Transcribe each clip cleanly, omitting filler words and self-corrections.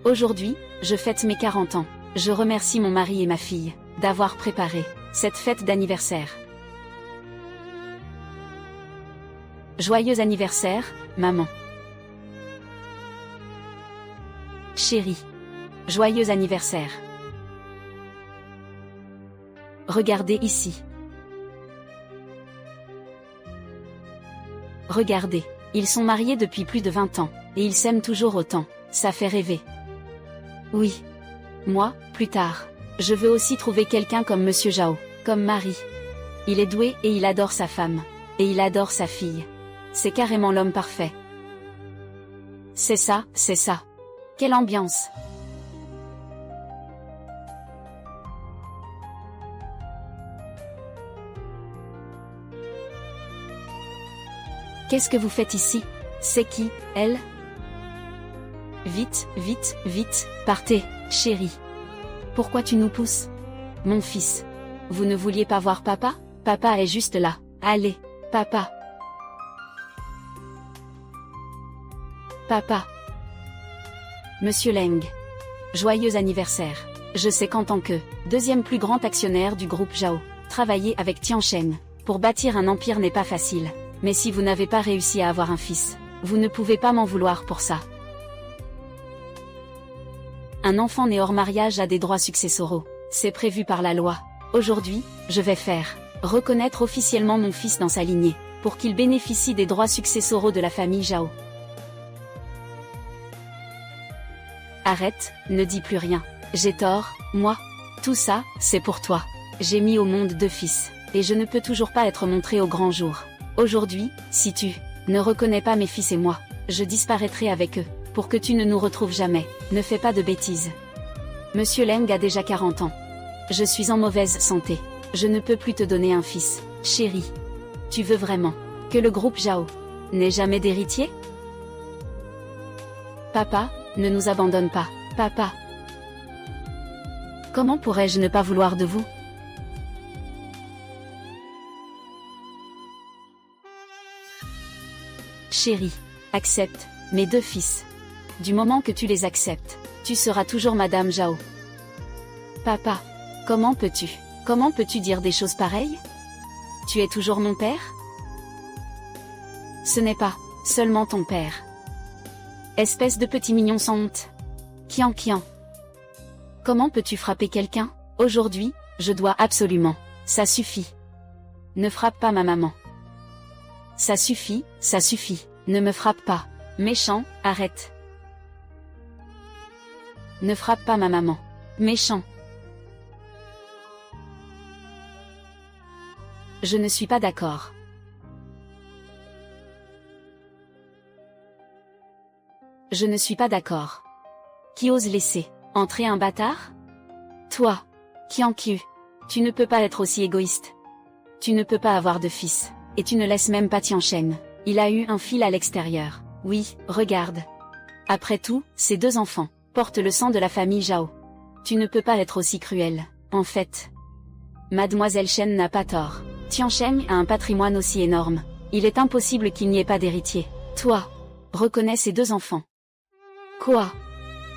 Aujourd'hui, je fête mes 40 ans. Je remercie mon mari et ma fille d'avoir préparé cette fête d'anniversaire. Joyeux anniversaire, maman. Chérie. Joyeux anniversaire. Regardez ici. Regardez, ils sont mariés depuis plus de 20 ans, et ils s'aiment toujours autant, ça fait rêver. Oui. Moi, plus tard, je veux aussi trouver quelqu'un comme Monsieur Zhao, comme mari. Il est doué et il adore sa femme. Et il adore sa fille. C'est carrément l'homme parfait. C'est ça, c'est ça. Quelle ambiance. Qu'est-ce que vous faites ici? C'est qui, elle? Vite, vite, vite, partez, chérie. Pourquoi tu nous pousses? Mon fils. Vous ne vouliez pas voir papa? Papa est juste là. Allez, papa. Papa. Monsieur Leng. Joyeux anniversaire. Je sais qu'en tant que deuxième plus grand actionnaire du groupe Zhao, travailler avec Tian Shen pour bâtir un empire n'est pas facile. Mais si vous n'avez pas réussi à avoir un fils, vous ne pouvez pas m'en vouloir pour ça. Un enfant né hors mariage a des droits successoraux. C'est prévu par la loi. Aujourd'hui, je vais faire reconnaître officiellement mon fils dans sa lignée, pour qu'il bénéficie des droits successoraux de la famille Zhao. Arrête, ne dis plus rien. J'ai tort, moi. Tout ça, c'est pour toi. J'ai mis au monde 2 fils, et je ne peux toujours pas être montré au grand jour. Aujourd'hui, si tu ne reconnais pas mes fils et moi, je disparaîtrai avec eux, pour que tu ne nous retrouves jamais. Ne fais pas de bêtises. Monsieur Leng a déjà 40 ans. Je suis en mauvaise santé. Je ne peux plus te donner un fils, chérie. Tu veux vraiment que le groupe Zhao n'ait jamais d'héritier? Papa, ne nous abandonne pas, papa. Comment pourrais-je ne pas vouloir de vous? Chérie, accepte mes 2 fils. Du moment que tu les acceptes, tu seras toujours Madame Zhao. Papa, comment peux-tu dire des choses pareilles? Tu es toujours mon père? Ce n'est pas seulement ton père. Espèce de petit mignon sans honte. Kian Kian. Comment peux-tu frapper quelqu'un? Aujourd'hui, je dois absolument. Ça suffit. Ne frappe pas ma maman. Ça suffit, ne me frappe pas. Méchant, arrête. Ne frappe pas ma maman. Méchant. Je ne suis pas d'accord. Je ne suis pas d'accord. Qui ose laisser entrer un bâtard? Toi, Qian Qiu, tu ne peux pas être aussi égoïste. Tu ne peux pas avoir de fils, et tu ne laisses même pas Tian Shen. Il a eu un fil à l'extérieur. Oui, regarde. Après tout, ces 2 enfants portent le sang de la famille Zhao. Tu ne peux pas être aussi cruel. En fait, Mademoiselle Shen n'a pas tort. Tian Shen a un patrimoine aussi énorme. Il est impossible qu'il n'y ait pas d'héritier. Toi, reconnais ces 2 enfants. Quoi?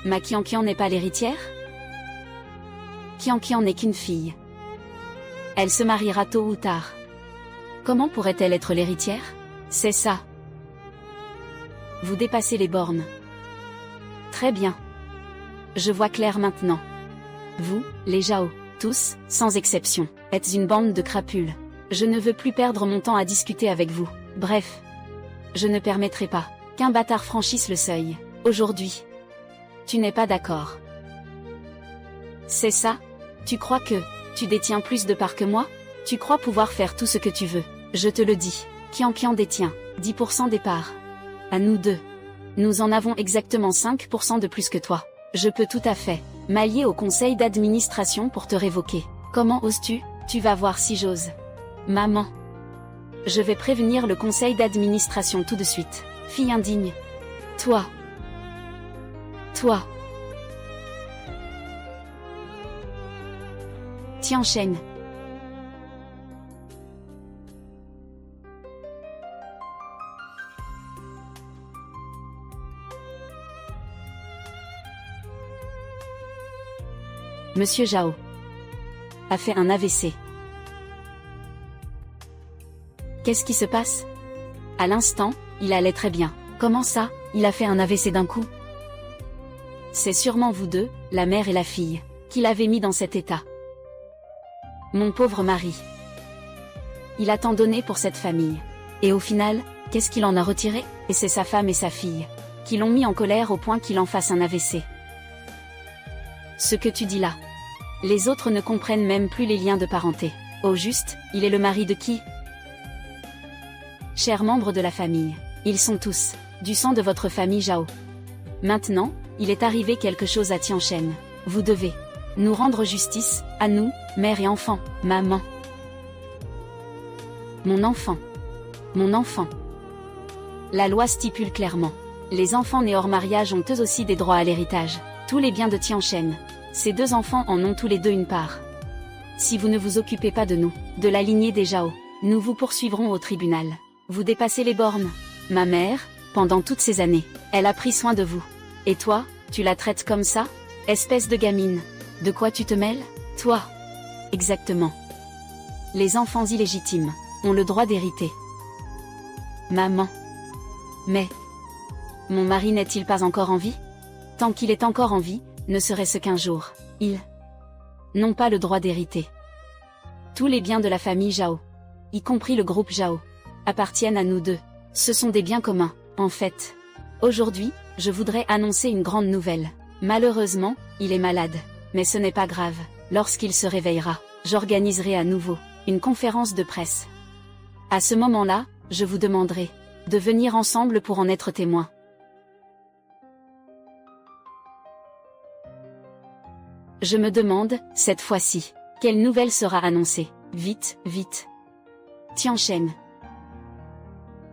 Ma Qian Qian n'est pas l'héritière? Qian Qian n'est qu'une fille. Elle se mariera tôt ou tard. Comment pourrait-elle être l'héritière? C'est ça. Vous dépassez les bornes. Très bien. Je vois clair maintenant. Vous, les Zhao, tous, sans exception, êtes une bande de crapules. Je ne veux plus perdre mon temps à discuter avec vous. Bref. Je ne permettrai pas qu'un bâtard franchisse le seuil. Aujourd'hui. Tu n'es pas d'accord. C'est ça? Tu crois que tu détiens plus de parts que moi? Tu crois pouvoir faire tout ce que tu veux? Je te le dis. Qian Qian détient 10% des parts. À nous 2. Nous en avons exactement 5% de plus que toi. Je peux tout à fait m'allier au conseil d'administration pour te révoquer. Comment oses-tu? Tu vas voir si j'ose. Maman. Je vais prévenir le conseil d'administration tout de suite. Fille indigne. Toi. Tian Shen. Monsieur Zhao a fait un AVC. Qu'est-ce qui se passe? À l'instant, il allait très bien. Comment ça, il a fait un AVC d'un coup? C'est sûrement vous deux, la mère et la fille, qui l'avez mis dans cet état. Mon pauvre mari. Il a tant donné pour cette famille. Et au final, qu'est-ce qu'il en a retiré? Et c'est sa femme et sa fille qui l'ont mis en colère au point qu'il en fasse un AVC. Ce que tu dis là. Les autres ne comprennent même plus les liens de parenté. Au juste, il est le mari de qui? Chers membres de la famille, ils sont tous du sang de votre famille Zhao. Maintenant, il est arrivé quelque chose à Tianchen. Vous devez nous rendre justice, à nous, mère et enfant, maman. Mon enfant. Mon enfant. La loi stipule clairement. Les enfants nés hors mariage ont eux aussi des droits à l'héritage. Tous les biens de Tianchen. Ces deux enfants en ont tous les deux une part. Si vous ne vous occupez pas de nous, de la lignée des Zhao, nous vous poursuivrons au tribunal. Vous dépassez les bornes. Ma mère, pendant toutes ces années, elle a pris soin de vous. Et toi, tu la traites comme ça? Espèce de gamine. De quoi tu te mêles? Toi. Exactement. Les enfants illégitimes ont le droit d'hériter. Maman. Mais mon mari n'est-il pas encore en vie? Tant qu'il est encore en vie, ne serait-ce qu'un jour, ils n'ont pas le droit d'hériter. Tous les biens de la famille Zhao, y compris le groupe Zhao, appartiennent à nous deux. Ce sont des biens communs, en fait. Aujourd'hui, je voudrais annoncer une grande nouvelle. Malheureusement, il est malade. Mais ce n'est pas grave. Lorsqu'il se réveillera, j'organiserai à nouveau une conférence de presse. À ce moment-là, je vous demanderai de venir ensemble pour en être témoin. Je me demande, cette fois-ci, quelle nouvelle sera annoncée? Vite, vite. Tianchen.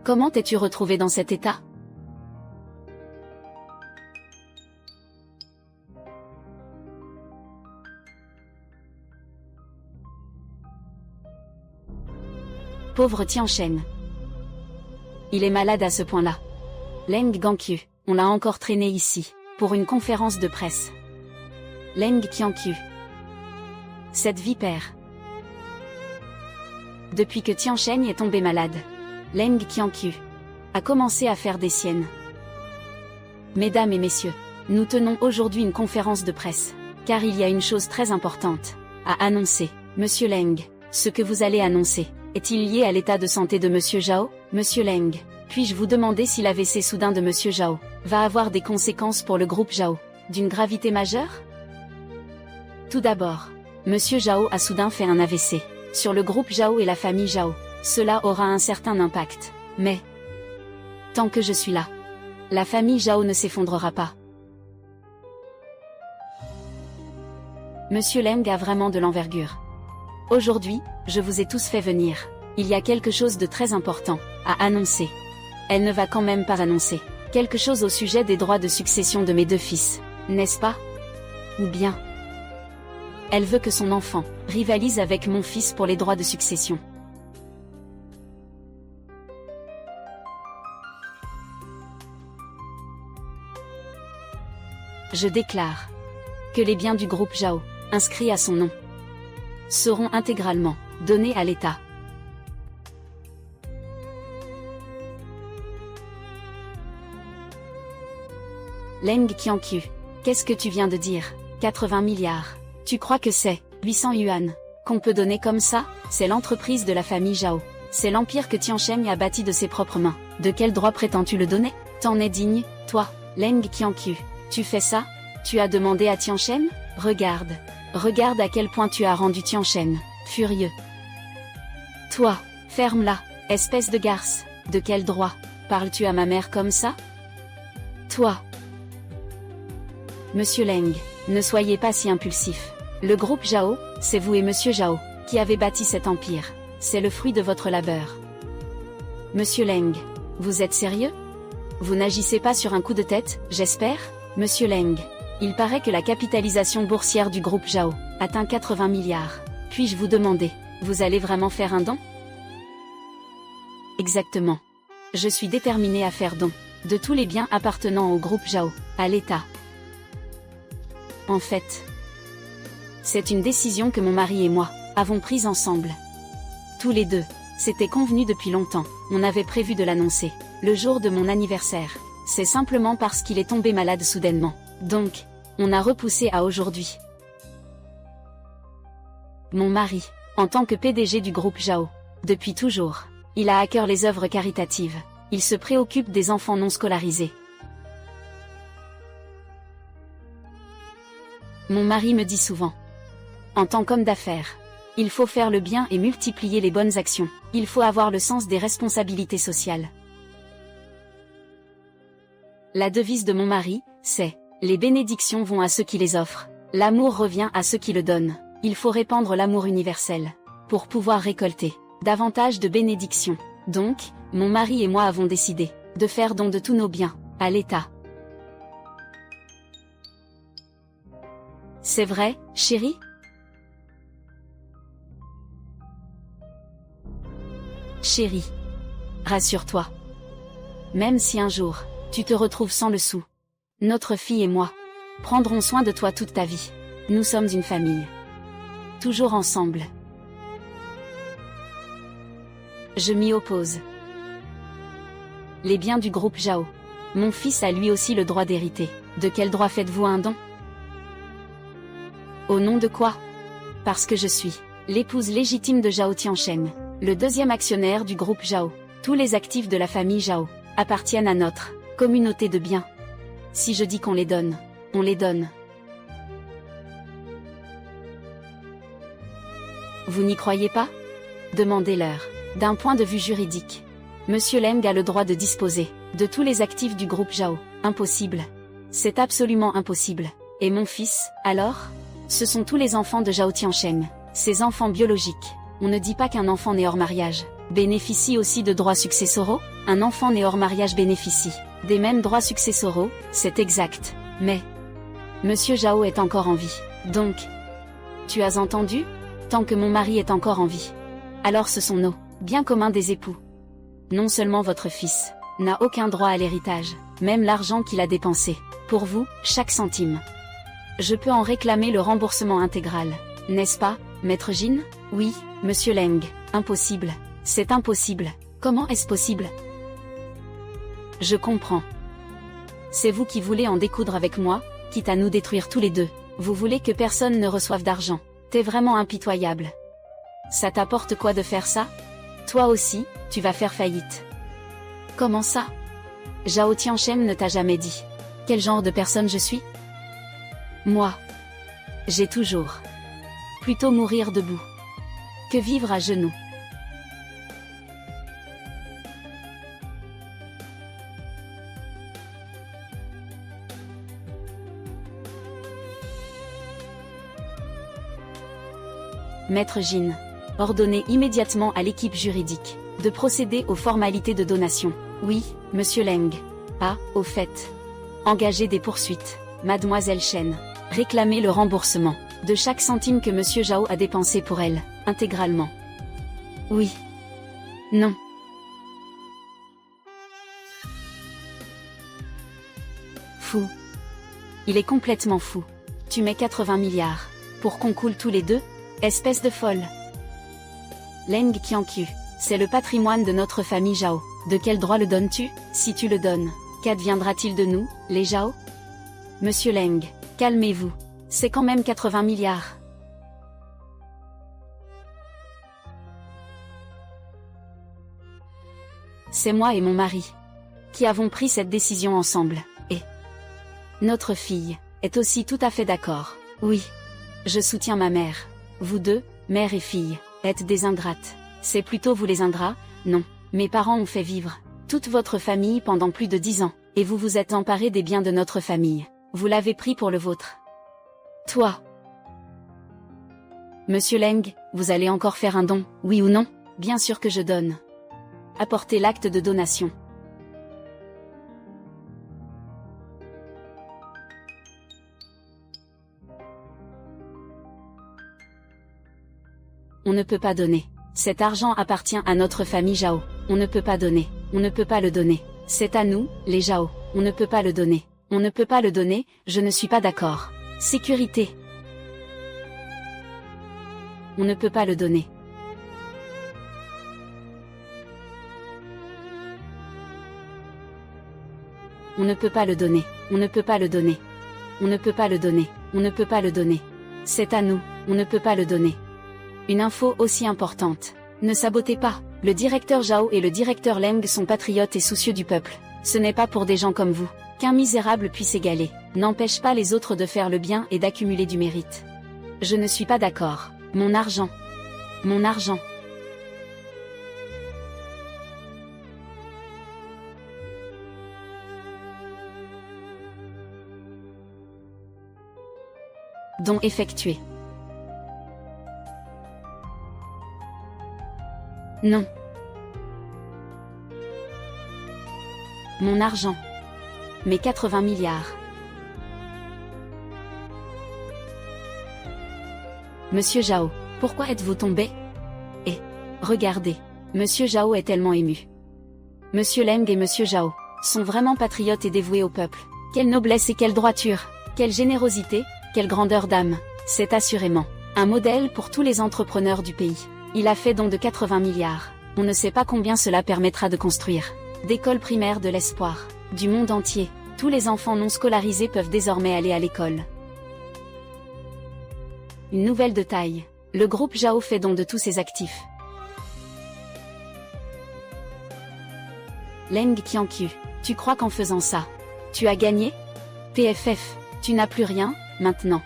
Comment t'es-tu retrouvé dans cet état? Pauvre Tianchen. Il est malade à ce point-là. Leng Gangqiu, on l'a encore traîné ici, pour une conférence de presse. Leng Qianqiu. Cette vipère. Depuis que Tianchen est tombé malade, Leng Qianqiu a commencé à faire des siennes. Mesdames et messieurs, nous tenons aujourd'hui une conférence de presse, car il y a une chose très importante à annoncer. Monsieur Leng, ce que vous allez annoncer, est-il lié à l'état de santé de Monsieur Zhao? Monsieur Leng, puis-je vous demander si l'AVC soudain de Monsieur Zhao va avoir des conséquences pour le groupe Zhao, d'une gravité majeure? Tout d'abord, Monsieur Zhao a soudain fait un AVC. Sur le groupe Zhao et la famille Zhao, cela aura un certain impact. Mais, tant que je suis là, la famille Zhao ne s'effondrera pas. Monsieur Leng a vraiment de l'envergure. Aujourd'hui, je vous ai tous fait venir. Il y a quelque chose de très important à annoncer. Elle ne va quand même pas annoncer quelque chose au sujet des droits de succession de mes deux fils, n'est-ce pas? Ou bien, elle veut que son enfant rivalise avec mon fils pour les droits de succession. Je déclare que les biens du groupe Zhao, inscrits à son nom, seront intégralement donnés à l'État. Leng Qianqiu, qu'est-ce que tu viens de dire? 80 milliards. Tu crois que c'est 800 yuan qu'on peut donner comme ça? C'est l'entreprise de la famille Zhao. C'est l'empire que Tianchen a bâti de ses propres mains. De quel droit prétends-tu le donner? T'en es digne, toi, Leng Qianqiu. Tu fais ça? Tu as demandé à Tianchen? Regarde. Regarde à quel point tu as rendu Tianchen furieux. Toi, ferme-la, espèce de garce. De quel droit parles-tu à ma mère comme ça? Toi. Monsieur Leng, ne soyez pas si impulsif. Le groupe Zhao, c'est vous et Monsieur Zhao qui avez bâti cet empire. C'est le fruit de votre labeur. Monsieur Leng, vous êtes sérieux? Vous n'agissez pas sur un coup de tête, j'espère? Monsieur Leng, il paraît que la capitalisation boursière du groupe Zhao atteint 80 milliards. Puis-je vous demander, vous allez vraiment faire un don? Exactement. Je suis déterminé à faire don de tous les biens appartenant au groupe Zhao, à l'État. En fait, C'est une décision que mon mari et moi avons prise ensemble. Tous les deux. C'était convenu depuis longtemps, on avait prévu de l'annoncer. Le jour de mon anniversaire. C'est simplement parce qu'il est tombé malade soudainement. Donc, on a repoussé à aujourd'hui. Mon mari, en tant que PDG du groupe Zhao, depuis toujours, il a à cœur les œuvres caritatives. Il se préoccupe des enfants non scolarisés. Mon mari me dit souvent, en tant qu'homme d'affaires, il faut faire le bien et multiplier les bonnes actions. Il faut avoir le sens des responsabilités sociales. La devise de mon mari, c'est « Les bénédictions vont à ceux qui les offrent. L'amour revient à ceux qui le donnent. Il faut répandre l'amour universel pour pouvoir récolter davantage de bénédictions. » Donc, mon mari et moi avons décidé de faire don de tous nos biens à l'État. C'est vrai, chérie? Chérie, rassure-toi. Même si un jour, tu te retrouves sans le sou, notre fille et moi prendrons soin de toi toute ta vie. Nous sommes une famille. Toujours ensemble. Je m'y oppose. Les biens du groupe Zhao. Mon fils a lui aussi le droit d'hériter. De quel droit faites-vous un don? Au nom de quoi? Parce que je suis l'épouse légitime de Zhao Tiancheng, le deuxième actionnaire du groupe Zhao. Tous les actifs de la famille Zhao appartiennent à notre communauté de biens. Si je dis qu'on les donne, on les donne. Vous n'y croyez pas? Demandez-leur. D'un point de vue juridique, Monsieur Leng a le droit de disposer de tous les actifs du groupe Zhao. Impossible. C'est absolument impossible. Et mon fils, alors? Ce sont tous les enfants de Zhao Tiancheng, ses enfants biologiques. On ne dit pas qu'un enfant né hors mariage bénéficie aussi de droits successoraux? Un enfant né hors mariage bénéficie des mêmes droits successoraux, c'est exact. Mais Monsieur Zhao est encore en vie. Donc, tu as entendu? Tant que mon mari est encore en vie, alors ce sont nos biens communs des époux. Non seulement votre fils n'a aucun droit à l'héritage, même l'argent qu'il a dépensé pour vous, chaque centime. Je peux en réclamer le remboursement intégral, n'est-ce pas, Maître Jin? Oui, Monsieur Leng. Impossible. C'est impossible. Comment est-ce possible? Je comprends. C'est vous qui voulez en découdre avec moi, quitte à nous détruire tous les deux. Vous voulez que personne ne reçoive d'argent. T'es vraiment impitoyable. Ça t'apporte quoi de faire ça? Toi aussi, tu vas faire faillite. Comment ça? Zhao Tiancheng ne t'a jamais dit quel genre de personne je suis? Moi, j'ai toujours plutôt mourir debout que vivre à genoux. Maître Jin, ordonnez immédiatement à l'équipe juridique de procéder aux formalités de donation. Oui, Monsieur Leng. Ah, au fait. Engagez des poursuites, Mademoiselle Chen. Réclamez le remboursement de chaque centime que Monsieur Zhao a dépensé pour elle, intégralement. Oui. Non. Fou. Il est complètement fou. Tu mets 80 milliards pour qu'on coule tous les deux? Espèce de folle. Leng Qianqiu, c'est le patrimoine de notre famille Zhao. De quel droit le donnes-tu? Si tu le donnes, qu'adviendra-t-il de nous, les Zhao? Monsieur Leng, calmez-vous. C'est quand même 80 milliards. C'est moi et mon mari qui avons pris cette décision ensemble, et notre fille est aussi tout à fait d'accord. Oui, je soutiens ma mère. Vous deux, mère et fille, êtes des ingrates. C'est plutôt vous les ingrats? Non. Mes parents ont fait vivre toute votre famille pendant plus de 10 ans, et vous vous êtes emparé des biens de notre famille. Vous l'avez pris pour le vôtre. Toi. Monsieur Leng, vous allez encore faire un don, oui ou non? Bien sûr que je donne. Apportez l'acte de donation. On ne peut pas donner. Cet argent appartient à notre famille Zhao. On ne peut pas donner. On ne peut pas le donner. C'est à nous, les Zhao. On ne peut pas le donner. On ne peut pas le donner, je ne suis pas d'accord. Sécurité. On ne peut pas le donner. On ne peut pas le donner. On ne peut pas le donner. On ne peut pas le donner. On ne peut pas le donner. C'est à nous. On ne peut pas le donner. Une info aussi importante. Ne sabotez pas. Le directeur Zhao et le directeur Leng sont patriotes et soucieux du peuple. Ce n'est pas pour des gens comme vous qu'un misérable puisse égaler. N'empêche pas les autres de faire le bien et d'accumuler du mérite. Je ne suis pas d'accord. Mon argent. Mon argent. Don effectué. Non. Mon argent. Mes 80 milliards. Monsieur Zhao, pourquoi êtes-vous tombé? Et, regardez, Monsieur Zhao est tellement ému. Monsieur Leng et Monsieur Zhao sont vraiment patriotes et dévoués au peuple. Quelle noblesse et quelle droiture, quelle générosité, quelle grandeur d'âme. C'est assurément un modèle pour tous les entrepreneurs du pays. Il a fait don de 80 milliards. On ne sait pas combien cela permettra de construire d'écoles primaires de l'espoir du monde entier. Tous les enfants non scolarisés peuvent désormais aller à l'école. Une nouvelle de taille. Le groupe Zhao fait don de tous ses actifs. Leng Qianqiu, tu crois qu'en faisant ça, tu as gagné? PFF, tu n'as plus rien, maintenant.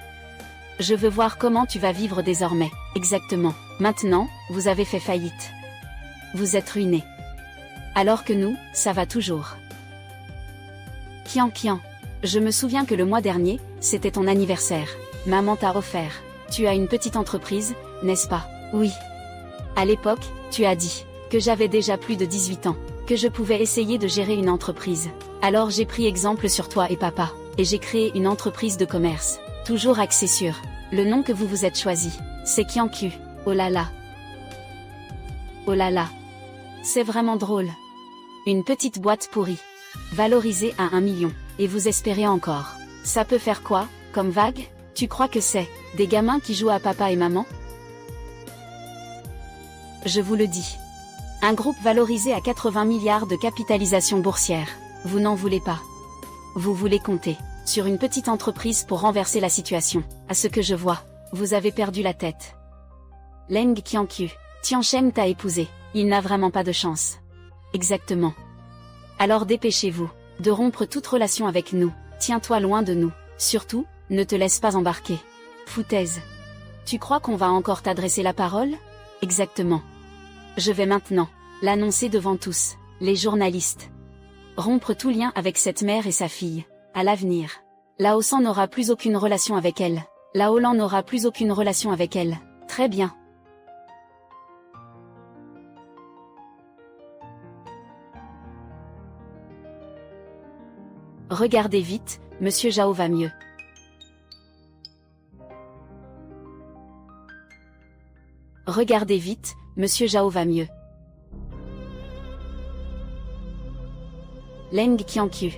Je veux voir comment tu vas vivre désormais. Exactement. Maintenant, vous avez fait faillite. Vous êtes ruiné. Alors que nous, ça va toujours. Qian, je me souviens que le mois dernier, c'était ton anniversaire. Maman t'a offert. Tu as une petite entreprise, n'est-ce pas? Oui. À l'époque, tu as dit que j'avais déjà plus de 18 ans, que je pouvais essayer de gérer une entreprise. Alors j'ai pris exemple sur toi et papa, et j'ai créé une entreprise de commerce, toujours axée sur le nom que vous vous êtes choisi. C'est Qianqiu. Oh là là. Oh là là. C'est vraiment drôle. Une petite boîte pourrie. Valorisée à 1 million. Et vous espérez encore. Ça peut faire quoi, comme vague? Tu crois que c'est des gamins qui jouent à papa et maman? Je vous le dis. Un groupe valorisé à 80 milliards de capitalisation boursière. Vous n'en voulez pas. Vous voulez compter sur une petite entreprise pour renverser la situation. À ce que je vois, vous avez perdu la tête. Leng Qianqiu, Tianshen t'a épousé. Il n'a vraiment pas de chance. Exactement. Alors dépêchez-vous de rompre toute relation avec nous. Tiens-toi loin de nous. Surtout, ne te laisse pas embarquer. Foutaise. Tu crois qu'on va encore t'adresser la parole? Exactement. Je vais maintenant l'annoncer devant tous, les journalistes. Rompre tout lien avec cette mère et sa fille. À l'avenir, Lao San n'aura plus aucune relation avec elle. Lao Lan n'aura plus aucune relation avec elle. Très bien. Regardez vite, Monsieur Zhao va mieux. Regardez vite, Monsieur Zhao va mieux. Leng Qianqiu.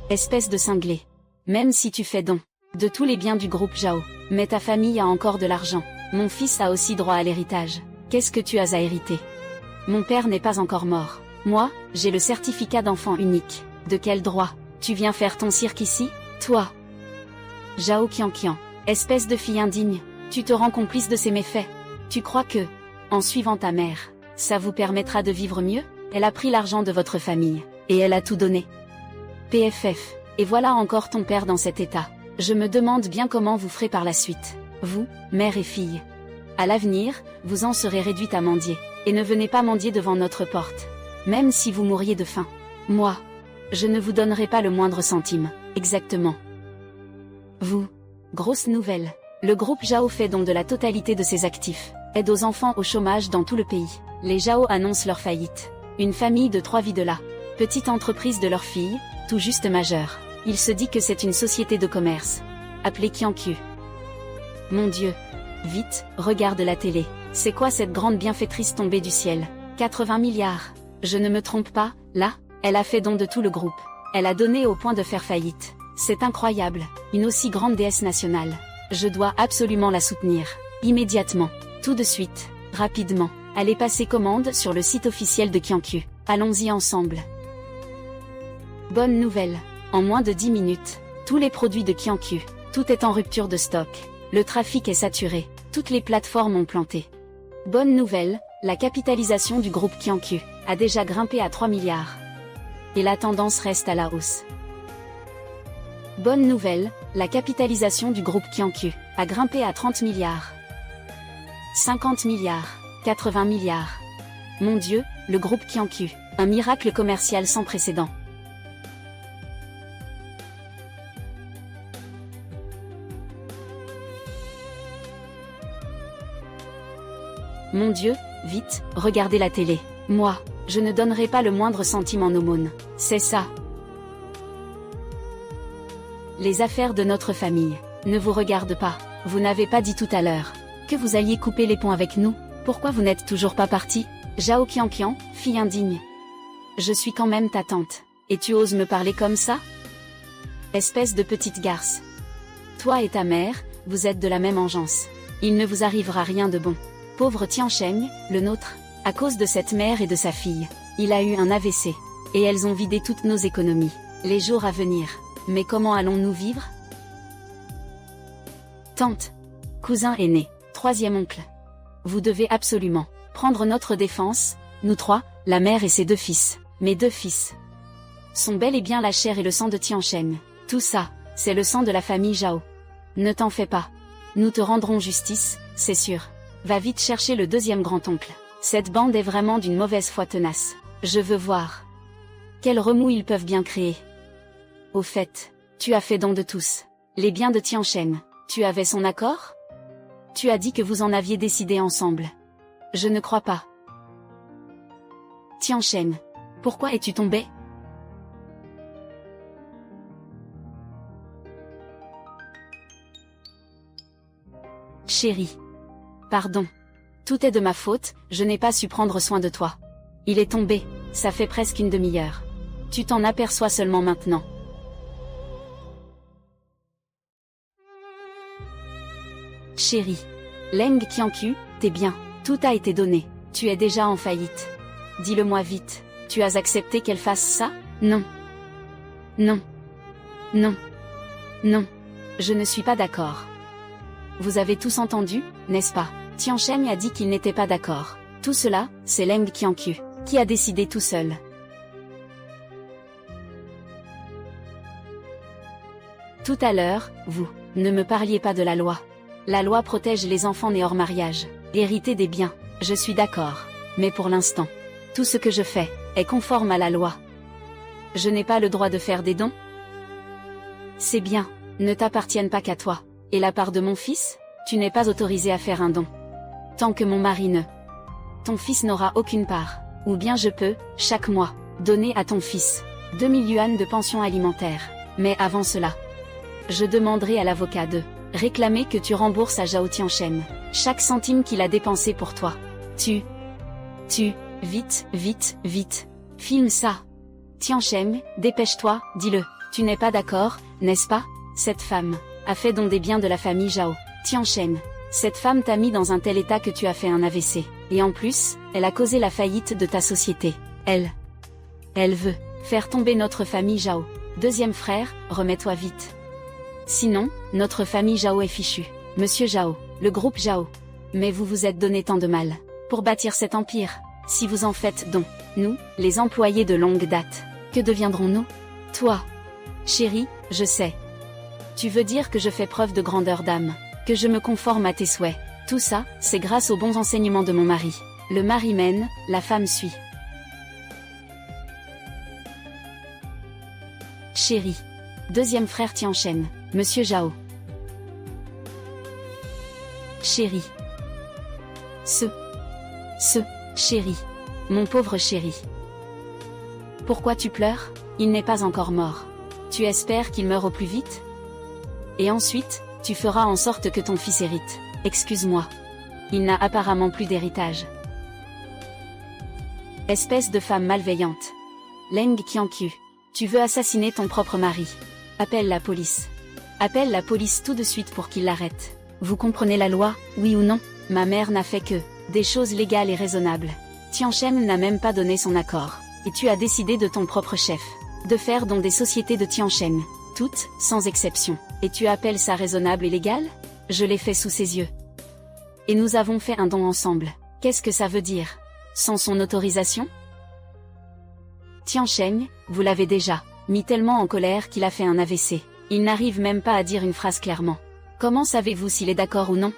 Espèce de cinglé. Même si tu fais don de tous les biens du groupe Zhao, mais ta famille a encore de l'argent. Mon fils a aussi droit à l'héritage. Qu'est-ce que tu as à hériter? Mon père n'est pas encore mort. Moi, j'ai le certificat d'enfant unique. De quel droit? Tu viens faire ton cirque ici, toi? Zhao Qianqian. Espèce de fille indigne. Tu te rends complice de ces méfaits. Tu crois que, en suivant ta mère, ça vous permettra de vivre mieux? Elle a pris l'argent de votre famille, et elle a tout donné. PFF. Et voilà encore ton père dans cet état. Je me demande bien comment vous ferez par la suite. Vous, mère et fille. À l'avenir, vous en serez réduite à mendier. Et ne venez pas mendier devant notre porte. Même si vous mourriez de faim. Moi, je ne vous donnerai pas le moindre centime. Exactement. Vous. Grosse nouvelle. Le groupe Zhao fait don de la totalité de ses actifs. Aide aux enfants au chômage dans tout le pays. Les Zhao annoncent leur faillite. Une famille de 3 vit de là. Petite entreprise de leur fille, tout juste majeure. Il se dit que c'est une société de commerce. Appelée Qianqiu. Mon Dieu. Vite, regarde la télé. C'est quoi cette grande bienfaitrice tombée du ciel? 80 milliards. Je ne me trompe pas, là, elle a fait don de tout le groupe. Elle a donné au point de faire faillite. C'est incroyable. Une aussi grande déesse nationale. Je dois absolument la soutenir. Immédiatement. Tout Tout de suite, rapidement, allez passer commande sur le site officiel de Qianqiu. Allons-y ensemble. Bonne nouvelle. En moins de 10 minutes, tous les produits de Qianqiu, tout est en rupture de stock. Le trafic est saturé, toutes les plateformes ont planté. Bonne nouvelle, la capitalisation du groupe Qianqiu a déjà grimpé à 3 milliards. Et la tendance reste à la hausse. Bonne nouvelle, la capitalisation du groupe Qianqiu a grimpé à 30 milliards. 50 milliards, 80 milliards. Mon Dieu, le groupe Qianqiu, un miracle commercial sans précédent. Mon Dieu, vite, regardez la télé. Moi, je ne donnerai pas le moindre centime en aumône. C'est ça. Les affaires de notre famille ne vous regardent pas. Vous n'avez pas dit tout à l'heure que vous alliez couper les ponts avec nous. Pourquoi vous n'êtes toujours pas parti? Zhao Qianqian, fille indigne. Je suis quand même ta tante. Et tu oses me parler comme ça? Espèce de petite garce. Toi et ta mère, vous êtes de la même engeance. Il ne vous arrivera rien de bon. Pauvre Tiancheng, le nôtre, à cause de cette mère et de sa fille, il a eu un AVC. Et elles ont vidé toutes nos économies. Les jours à venir. Mais comment allons-nous vivre? Tante. Cousin aîné. Troisième oncle. Vous devez absolument prendre notre défense, nous trois, la mère et ses deux fils. Mes deux fils sont bel et bien la chair et le sang de Tiancheng. Tout ça, c'est le sang de la famille Zhao. Ne t'en fais pas. Nous te rendrons justice, c'est sûr. Va vite chercher le deuxième grand-oncle. Cette bande est vraiment d'une mauvaise foi tenace. Je veux voir quel remous ils peuvent bien créer. Au fait, tu as fait don de tous les biens de Tiancheng. Tu avais son accord? Tu as dit que vous en aviez décidé ensemble. Je ne crois pas. Tiancheng, pourquoi es-tu tombé? Chérie. Pardon. Tout est de ma faute, je n'ai pas su prendre soin de toi. Il est tombé, ça fait presque une demi-heure. Tu t'en aperçois seulement maintenant. Chérie. Leng Qianqiu, t'es bien, tout a été donné, tu es déjà en faillite. Dis-le-moi vite, tu as accepté qu'elle fasse ça? Non. Non. Non. Non. Je ne suis pas d'accord. Vous avez tous entendu, n'est-ce pas? Tiancheng a dit qu'il n'était pas d'accord. Tout cela, c'est Leng Qianqiu, qui a décidé tout seul. Tout à l'heure, vous ne me parliez pas de la loi. La loi protège les enfants nés hors mariage, hérités des biens, je suis d'accord. Mais pour l'instant, tout ce que je fais est conforme à la loi. Je n'ai pas le droit de faire des dons? Ces biens ne t'appartiennent pas qu'à toi. Et la part de mon fils? Tu n'es pas autorisé à faire un don. Tant que mon mari ne... Ton fils n'aura aucune part. Ou bien je peux, chaque mois, donner à ton fils 2000 yuan de pension alimentaire. Mais avant cela, je demanderai à l'avocat de réclamer que tu rembourses à Zhao Tiancheng chaque centime qu'il a dépensé pour toi. Vite, vite, vite. Filme ça. Tiancheng, dépêche-toi, dis-le. Tu n'es pas d'accord, n'est-ce pas? Cette femme a fait don des biens de la famille Zhao. Tiancheng, cette femme t'a mis dans un tel état que tu as fait un AVC. Et en plus, elle a causé la faillite de ta société. Elle veut faire tomber notre famille Zhao. Deuxième frère, remets-toi vite. Sinon, notre famille Zhao est fichue. Monsieur Zhao, le groupe Zhao. Mais vous vous êtes donné tant de mal pour bâtir cet empire. Si vous en faites don, nous, les employés de longue date, que deviendrons-nous? Toi, chérie, je sais. Tu veux dire que je fais preuve de grandeur d'âme, que je me conforme à tes souhaits. Tout ça, c'est grâce aux bons enseignements de mon mari. Le mari mène, la femme suit. Chérie. Deuxième frère Tiancheng, Monsieur Zhao. Chérie. Chérie. Mon pauvre chéri. Pourquoi tu pleures? Il n'est pas encore mort. Tu espères qu'il meure au plus vite? Et ensuite, tu feras en sorte que ton fils hérite. Excuse-moi. Il n'a apparemment plus d'héritage. Espèce de femme malveillante. Leng Qianqiu. Tu veux assassiner ton propre mari. Appelle la police. Appelle la police tout de suite pour qu'il l'arrête. Vous comprenez la loi, oui ou non? Ma mère n'a fait que des choses légales et raisonnables. Tianshen n'a même pas donné son accord. Et tu as décidé de ton propre chef de faire don des sociétés de Tianshen, toutes, sans exception. Et tu appelles ça raisonnable et légal? Je l'ai fait sous ses yeux. Et nous avons fait un don ensemble. Qu'est-ce que ça veut dire? Sans son autorisation? Tianshen, vous l'avez déjà mis tellement en colère qu'il a fait un AVC. Il n'arrive même pas à dire une phrase clairement. Comment savez-vous s'il est d'accord ou non?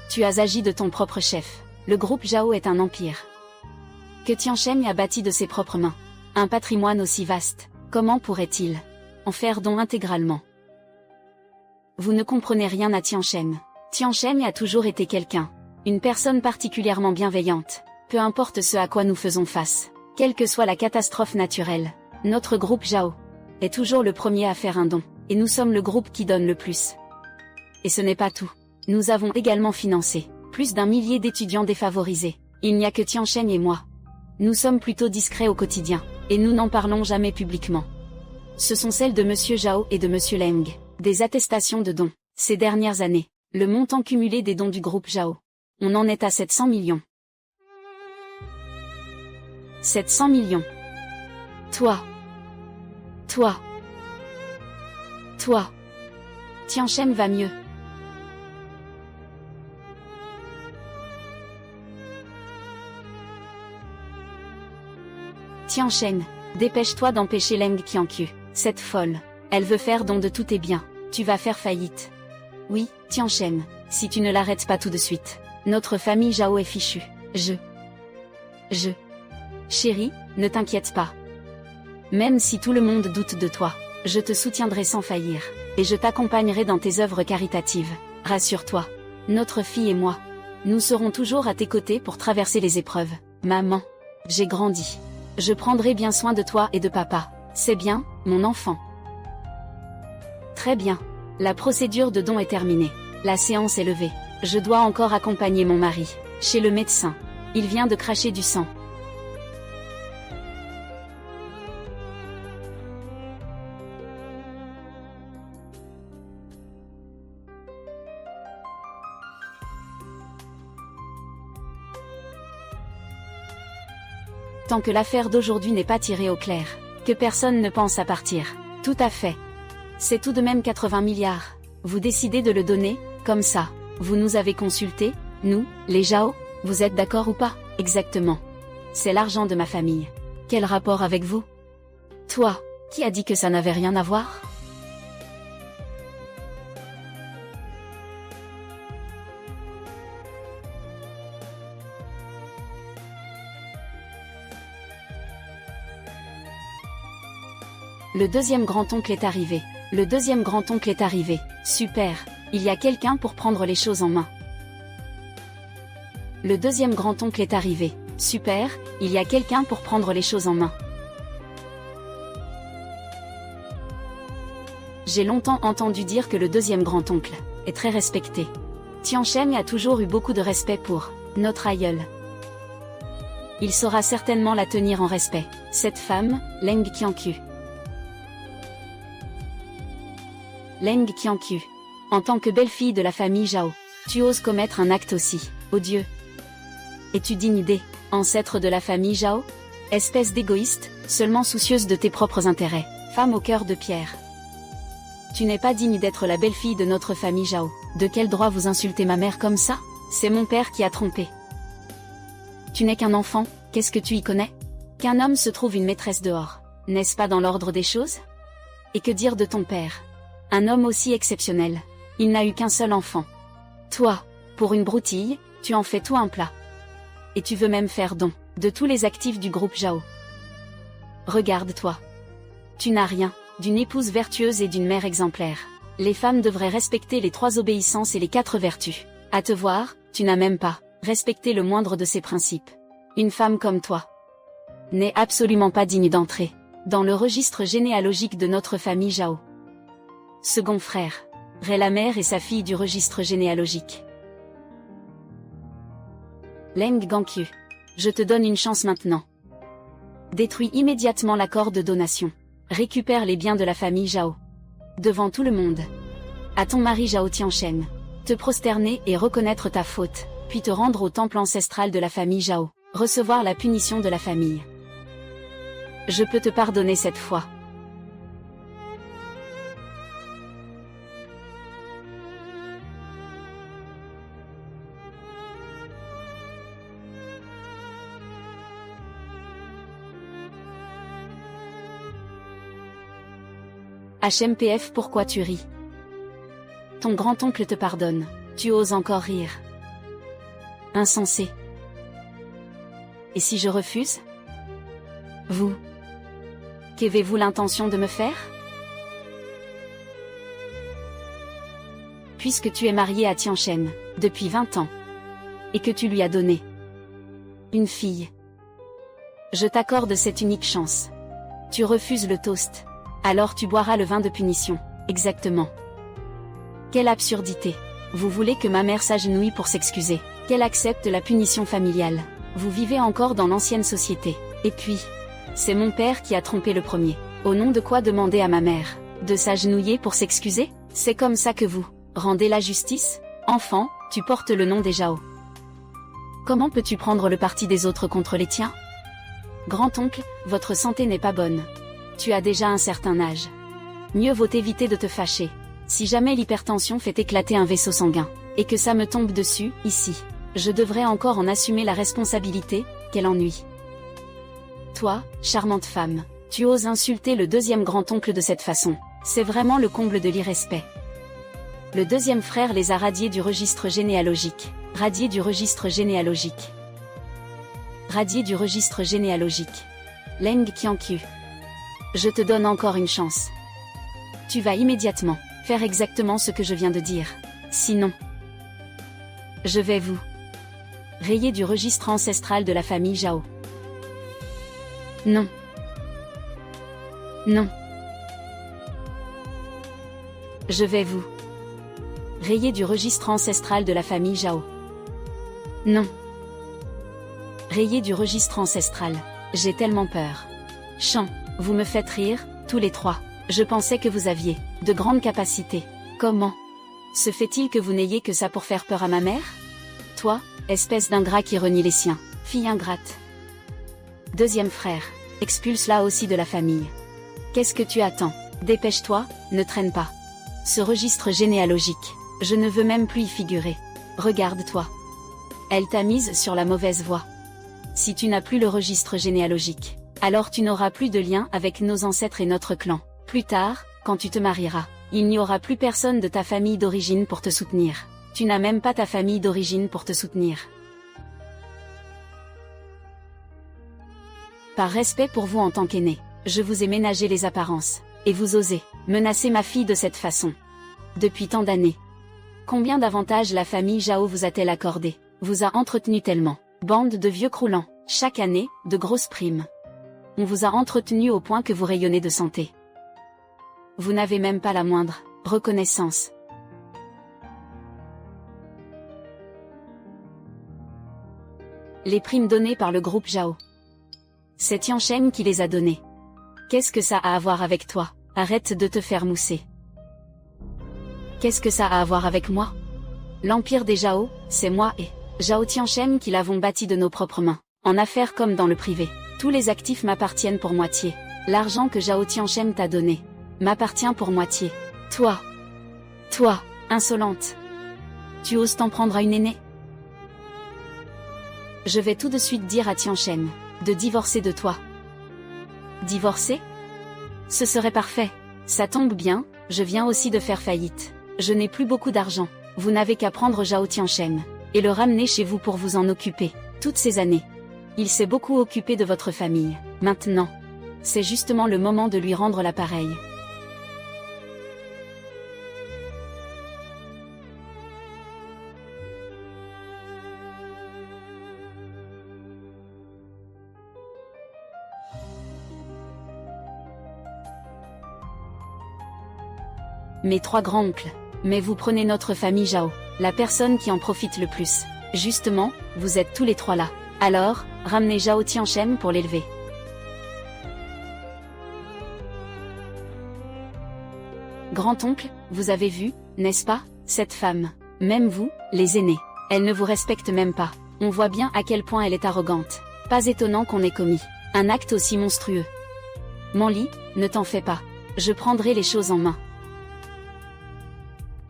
Tu as agi de ton propre chef. Le groupe Zhao est un empire que Tianshen a bâti de ses propres mains. Un patrimoine aussi vaste, comment pourrait-il en faire don intégralement? Vous ne comprenez rien à Tianshen. Tianshen a toujours été quelqu'un, une personne particulièrement bienveillante, peu importe ce à quoi nous faisons face, quelle que soit la catastrophe naturelle. Notre groupe Zhao est toujours le premier à faire un don, et nous sommes le groupe qui donne le plus. Et ce n'est pas tout. Nous avons également financé plus d'1 millier d'étudiants défavorisés. Il n'y a que Tianshen et moi. Nous sommes plutôt discrets au quotidien, et nous n'en parlons jamais publiquement. Ce sont celles de Monsieur Zhao et de Monsieur Leng, des attestations de dons. Ces dernières années, le montant cumulé des dons du groupe Zhao. On en est à 700 millions. 700 millions. Toi. Tianshen va mieux. Tianshen, dépêche-toi d'empêcher Leng Qianqiu, cette folle. Elle veut faire don de tous tes biens. Tu vas faire faillite. Oui, Tianshen, si tu ne l'arrêtes pas tout de suite. Notre famille Zhao est fichue. Chérie, ne t'inquiète pas. Même si tout le monde doute de toi, je te soutiendrai sans faillir, et je t'accompagnerai dans tes œuvres caritatives. Rassure-toi. Notre fille et moi, nous serons toujours à tes côtés pour traverser les épreuves. Maman, j'ai grandi. Je prendrai bien soin de toi et de papa. C'est bien, mon enfant. Très bien. La procédure de don est terminée. La séance est levée. Je dois encore accompagner mon mari chez le médecin. Il vient de cracher du sang. Tant que l'affaire d'aujourd'hui n'est pas tirée au clair, que personne ne pense à partir. Tout à fait. C'est tout de même 80 milliards. Vous décidez de le donner, comme ça. Vous nous avez consultés, nous, les Zhao, vous êtes d'accord ou pas? Exactement. C'est l'argent de ma famille. Quel rapport avec vous? Toi, qui a dit que ça n'avait rien à voir? Le deuxième grand-oncle est arrivé. Le deuxième grand-oncle est arrivé. Super. Il y a quelqu'un pour prendre les choses en main. Le deuxième grand-oncle est arrivé. Super. Il y a quelqu'un pour prendre les choses en main. J'ai longtemps entendu dire que le deuxième grand-oncle est très respecté. Tianshen a toujours eu beaucoup de respect pour notre aïeul. Il saura certainement la tenir en respect. Cette femme, Leng Qianqiu. Leng Qianqiu. En tant que belle-fille de la famille Zhao, tu oses commettre un acte aussi odieux. Es-tu digne des ancêtres de la famille Zhao? Espèce d'égoïste, seulement soucieuse de tes propres intérêts, femme au cœur de pierre. Tu n'es pas digne d'être la belle-fille de notre famille Zhao. De quel droit vous insultez ma mère comme ça? C'est mon père qui a trompé. Tu n'es qu'un enfant, qu'est-ce que tu y connais? Qu'un homme se trouve une maîtresse dehors, n'est-ce pas dans l'ordre des choses? Et que dire de ton père? Un homme aussi exceptionnel. Il n'a eu qu'un seul enfant. Toi, pour une broutille, tu en fais tout un plat. Et tu veux même faire don de tous les actifs du groupe Zhao. Regarde-toi. Tu n'as rien d'une épouse vertueuse et d'une mère exemplaire. Les femmes devraient respecter les 3 obéissances et les 4 vertus. À te voir, tu n'as même pas respecté le moindre de ces principes. Une femme comme toi n'est absolument pas digne d'entrer dans le registre généalogique de notre famille Zhao. Second frère. La mère et sa fille du registre généalogique. Leng Qianqiu. Je te donne une chance maintenant. Détruis immédiatement l'accord de donation. Récupère les biens de la famille Zhao. Devant tout le monde. À ton mari Zhao Tianshen. Te prosterner et reconnaître ta faute. puis te rendre au temple ancestral de la famille Zhao, recevoir la punition de la famille. Je peux te pardonner cette fois. HMPF, pourquoi tu ris? Ton grand-oncle te pardonne, tu oses encore rire. Insensé. Et si je refuse? Vous? Qu'avez-vous l'intention de me faire? Puisque tu es marié à Tianchen, depuis 20 ans, et que tu lui as donné une fille, je t'accorde cette unique chance. Tu refuses le toast. Alors tu boiras le vin de punition. Exactement. Quelle absurdité. Vous voulez que ma mère s'agenouille pour s'excuser, qu'elle accepte la punition familiale. Vous vivez encore dans l'ancienne société. Et puis, c'est mon père qui a trompé le premier. Au nom de quoi demander à ma mère de s'agenouiller pour s'excuser? C'est comme ça que vous rendez la justice? Enfant, tu portes le nom des Zhao. Comment peux-tu prendre le parti des autres contre les tiens? Grand-oncle, votre santé n'est pas bonne. Tu as déjà un certain âge. Mieux vaut éviter de te fâcher. Si jamais l'hypertension fait éclater un vaisseau sanguin, et que ça me tombe dessus, ici, je devrais encore en assumer la responsabilité, quel ennui. Toi, charmante femme, tu oses insulter le deuxième grand-oncle de cette façon. C'est vraiment le comble de l'irrespect. Le deuxième frère les a radiés du registre généalogique. Radiés du registre généalogique. Radiés du registre généalogique. Leng Qianqiu. Je te donne encore une chance. Tu vas immédiatement faire exactement ce que je viens de dire. Sinon, je vais vous rayer du registre ancestral de la famille Zhao. Non. Non. Je vais vous rayer du registre ancestral de la famille Zhao. Non. Rayer du registre ancestral. J'ai tellement peur. Chant. Vous me faites rire, tous les trois. Je pensais que vous aviez de grandes capacités. Comment se fait-il que vous n'ayez que ça pour faire peur à ma mère? Toi, espèce d'ingrat qui renie les siens, fille ingrate. Deuxième frère, expulse-la aussi de la famille. Qu'est-ce que tu attends? Dépêche-toi, ne traîne pas. Ce registre généalogique, je ne veux même plus y figurer. Regarde-toi. Elle t'a mise sur la mauvaise voie. Si tu n'as plus le registre généalogique, alors tu n'auras plus de lien avec nos ancêtres et notre clan. Plus tard, quand tu te marieras, il n'y aura plus personne de ta famille d'origine pour te soutenir. Tu n'as même pas ta famille d'origine pour te soutenir. Par respect pour vous en tant qu'aîné, je vous ai ménagé les apparences, et vous osez menacer ma fille de cette façon. Depuis tant d'années. Combien d'avantages la famille Zhao vous a-t-elle accordé, vous a entretenu tellement. Bande de vieux croulants, chaque année, de grosses primes. On vous a entretenu au point que vous rayonnez de santé. Vous n'avez même pas la moindre reconnaissance. Les primes données par le groupe Zhao. C'est Tianchen qui les a données. Qu'est-ce que ça a à voir avec toi? Arrête de te faire mousser. Qu'est-ce que ça a à voir avec moi? L'empire des Zhao, c'est moi et Zhao Tianchen qui l'avons bâti de nos propres mains. En affaires comme dans le privé, tous les actifs m'appartiennent pour moitié. L'argent que Zhao Tianchen t'a donné m'appartient pour moitié. Toi, insolente, tu oses t'en prendre à une aînée? Je vais tout de suite dire à Tianchen de divorcer de toi. Divorcer? Ce serait parfait. Ça tombe bien, je viens aussi de faire faillite. Je n'ai plus beaucoup d'argent. Vous n'avez qu'à prendre Zhao Tianchen et le ramener chez vous pour vous en occuper. Toutes ces années, il s'est beaucoup occupé de votre famille. Maintenant, c'est justement le moment de lui rendre l'appareil. Mes trois grands-oncles. Mais vous prenez notre famille Zhao, la personne qui en profite le plus. Justement, vous êtes tous les trois là. Alors, ramenez Zhao Tianchen pour l'élever. Grand-oncle, vous avez vu, n'est-ce pas, cette femme, même vous, les aînés, Elle ne vous respecte même pas. On voit bien à quel point elle est arrogante. Pas étonnant qu'on ait commis un acte aussi monstrueux. Manly, ne t'en fais pas. Je prendrai les choses en main.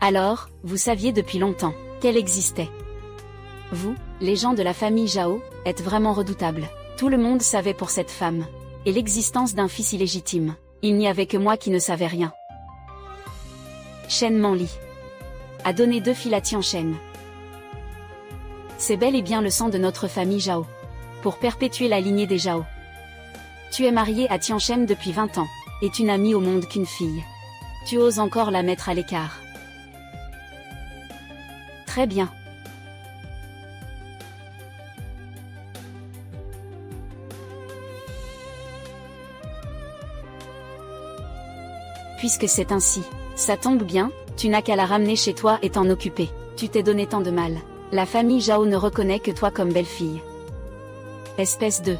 Alors, vous saviez depuis longtemps qu'elle existait. Vous, les gens de la famille Zhao, êtes vraiment redoutables. Tout le monde savait pour cette femme. Et l'existence d'un fils illégitime. Il n'y avait que moi qui ne savais rien. Shen Manly a donné 2 filles à Tianchen. C'est bel et bien le sang de notre famille Zhao. Pour perpétuer la lignée des Zhao. Tu es marié à Tianchen depuis 20 ans, et tu n'as mis au monde qu'une fille. Tu oses encore la mettre à l'écart. Très bien. Puisque c'est ainsi, ça tombe bien, tu n'as qu'à la ramener chez toi et t'en occuper. Tu t'es donné tant de mal. La famille Zhao ne reconnaît que toi comme belle-fille. Espèce de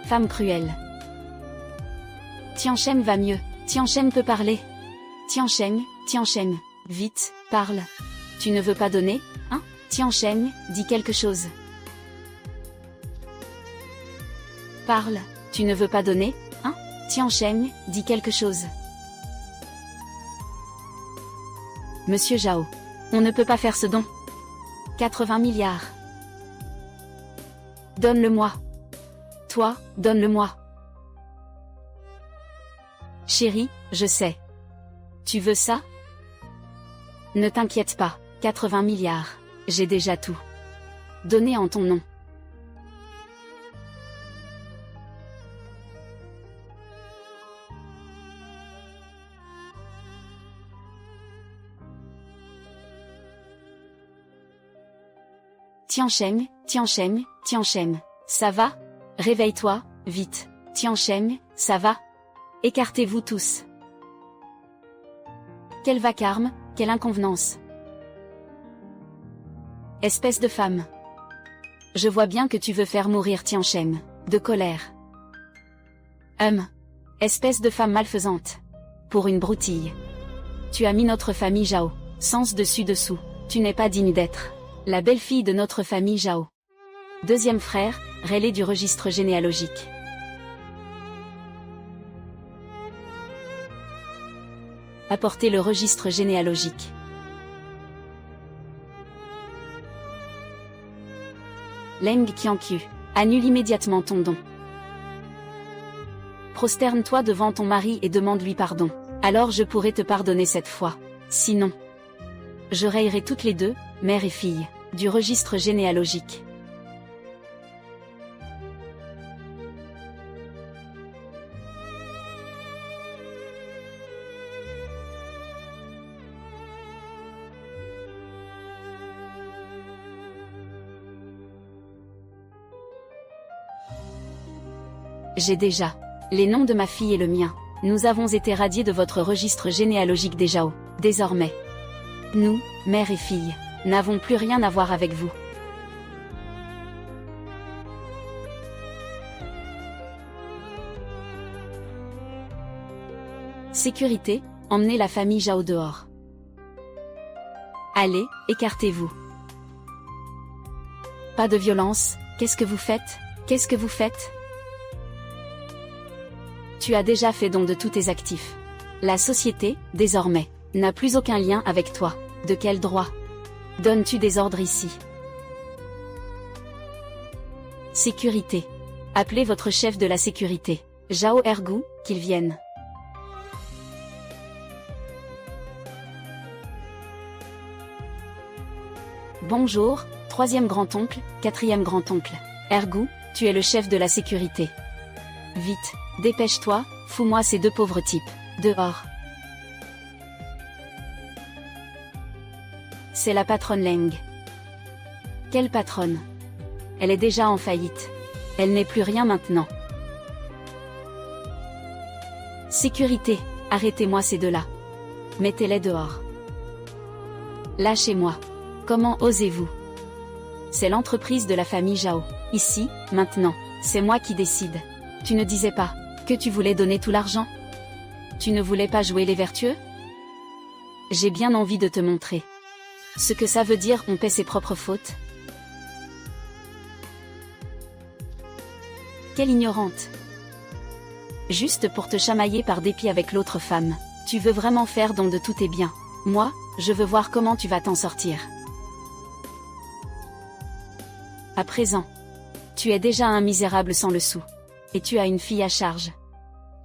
femme cruelle. Tianchen va mieux. Tianchen peut parler. Tianchen, vite, parle. Tu ne veux pas donner, hein? Tianchen, dis quelque chose. Parle, tu ne veux pas donner, hein? Tianchen, dis quelque chose. Monsieur Zhao, on ne peut pas faire ce don. 80 milliards. Donne-le-moi. Toi, donne-le-moi. Chérie, je sais. Tu veux ça? Ne t'inquiète pas, 80 milliards. J'ai déjà tout donné en ton nom. Tianchen. Ça va? Réveille-toi, vite. Tianchen, ça va? Écartez-vous tous. Quel vacarme, quelle inconvenance. Espèce de femme. Je vois bien que tu veux faire mourir Tianchen, de colère. Espèce de femme malfaisante. Pour une broutille. Tu as mis notre famille Zhao, sens dessus dessous. Tu n'es pas digne d'être la belle-fille de notre famille Zhao. Deuxième frère, relais du registre généalogique. Apportez le registre généalogique. Leng Qianqiu, annule immédiatement ton don. Prosterne-toi devant ton mari et demande-lui pardon. Alors je pourrai te pardonner cette fois. Sinon, je rayerai toutes les deux, mère et fille, du registre généalogique. J'ai déjà les noms de ma fille et le mien. Nous avons été radiés de votre registre généalogique des Zhao. Désormais, nous, mère et fille, n'avons plus rien à voir avec vous. Sécurité, emmenez la famille Zhao dehors. Allez, écartez-vous. Pas de violence, qu'est-ce que vous faites? Qu'est-ce que vous faites? Tu as déjà fait don de tous tes actifs. La société, désormais, n'a plus aucun lien avec toi. De quel droit donnes-tu des ordres ici? Sécurité. Appelez votre chef de la sécurité, Zhao Ergu, qu'il vienne. Bonjour, troisième grand-oncle, quatrième grand-oncle. Ergu, tu es le chef de la sécurité. Vite, dépêche-toi, fous-moi ces deux pauvres types dehors. C'est la patronne Leng. Quelle patronne? Elle est déjà en faillite. Elle n'est plus rien maintenant. Sécurité, arrêtez-moi ces deux-là. Mettez-les dehors. Lâchez-moi. Comment osez-vous? C'est l'entreprise de la famille Zhao. Ici, maintenant, c'est moi qui décide. Tu ne disais pas que tu voulais donner tout l'argent? Tu ne voulais pas jouer les vertueux? J'ai bien envie de te montrer Ce que ça veut dire on paie ses propres fautes? Quelle ignorante! Juste pour te chamailler par dépit avec l'autre femme. Tu veux vraiment faire don de tous tes biens. Moi, je veux voir comment tu vas t'en sortir. À présent, tu es déjà un misérable sans le sou. Et tu as une fille à charge.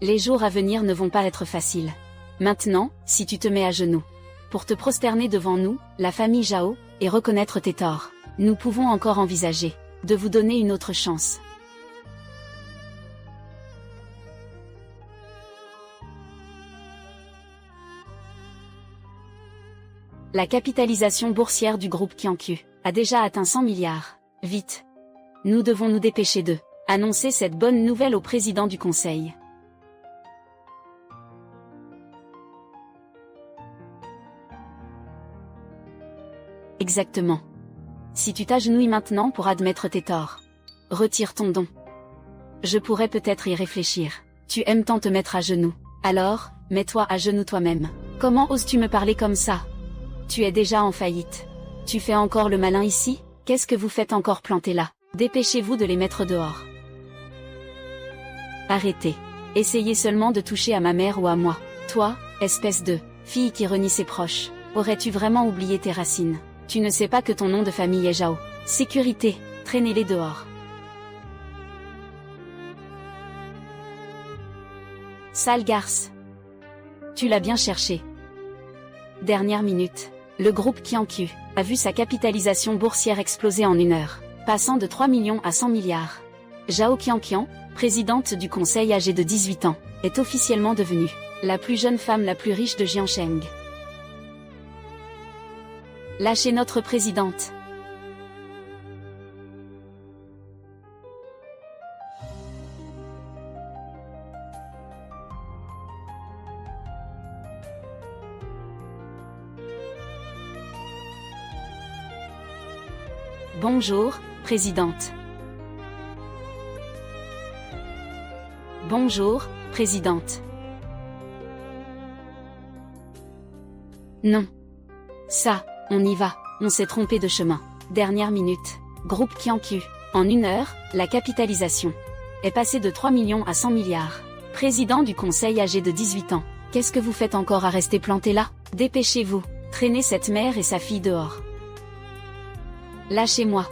Les jours à venir ne vont pas être faciles. Maintenant, si tu te mets à genoux, pour te prosterner devant nous, la famille Zhao, et reconnaître tes torts, nous pouvons encore envisager de vous donner une autre chance. La capitalisation boursière du groupe Qianqiu a déjà atteint 100 milliards. Vite! Nous devons nous dépêcher de annoncer cette bonne nouvelle au président du conseil. Exactement. Si tu t'agenouilles maintenant pour admettre tes torts, retire ton don. Je pourrais peut-être y réfléchir. Tu aimes tant te mettre à genoux. Alors, mets-toi à genoux toi-même. Comment oses-tu me parler comme ça? Tu es déjà en faillite. Tu fais encore le malin ici? Qu'est-ce que vous faites encore planté là? Dépêchez-vous de les mettre dehors. Arrêtez. Essayez seulement de toucher à ma mère ou à moi. Toi, espèce de fille qui renie ses proches, aurais-tu vraiment oublié tes racines? Tu ne sais pas que ton nom de famille est Zhao. Sécurité, traînez-les dehors. Sale garce. Tu l'as bien cherché. Dernière minute. Le groupe Qianqiu a vu sa capitalisation boursière exploser en 1 heure, passant de 3 millions à 100 milliards. Zhao Qianqian, présidente du conseil âgée de 18 ans, est officiellement devenue la plus jeune femme la plus riche de Jiangsheng. Lâchez notre présidente. Bonjour, présidente. Bonjour, présidente. Non. Ça, on y va, on s'est trompé de chemin. Dernière minute. Groupe Qianqiu. En 1 heure, la capitalisation est passée de 3 millions à 100 milliards. Président du conseil âgé de 18 ans. Qu'est-ce que vous faites encore à rester planté là? Dépêchez-vous, traînez cette mère et sa fille dehors. Lâchez-moi.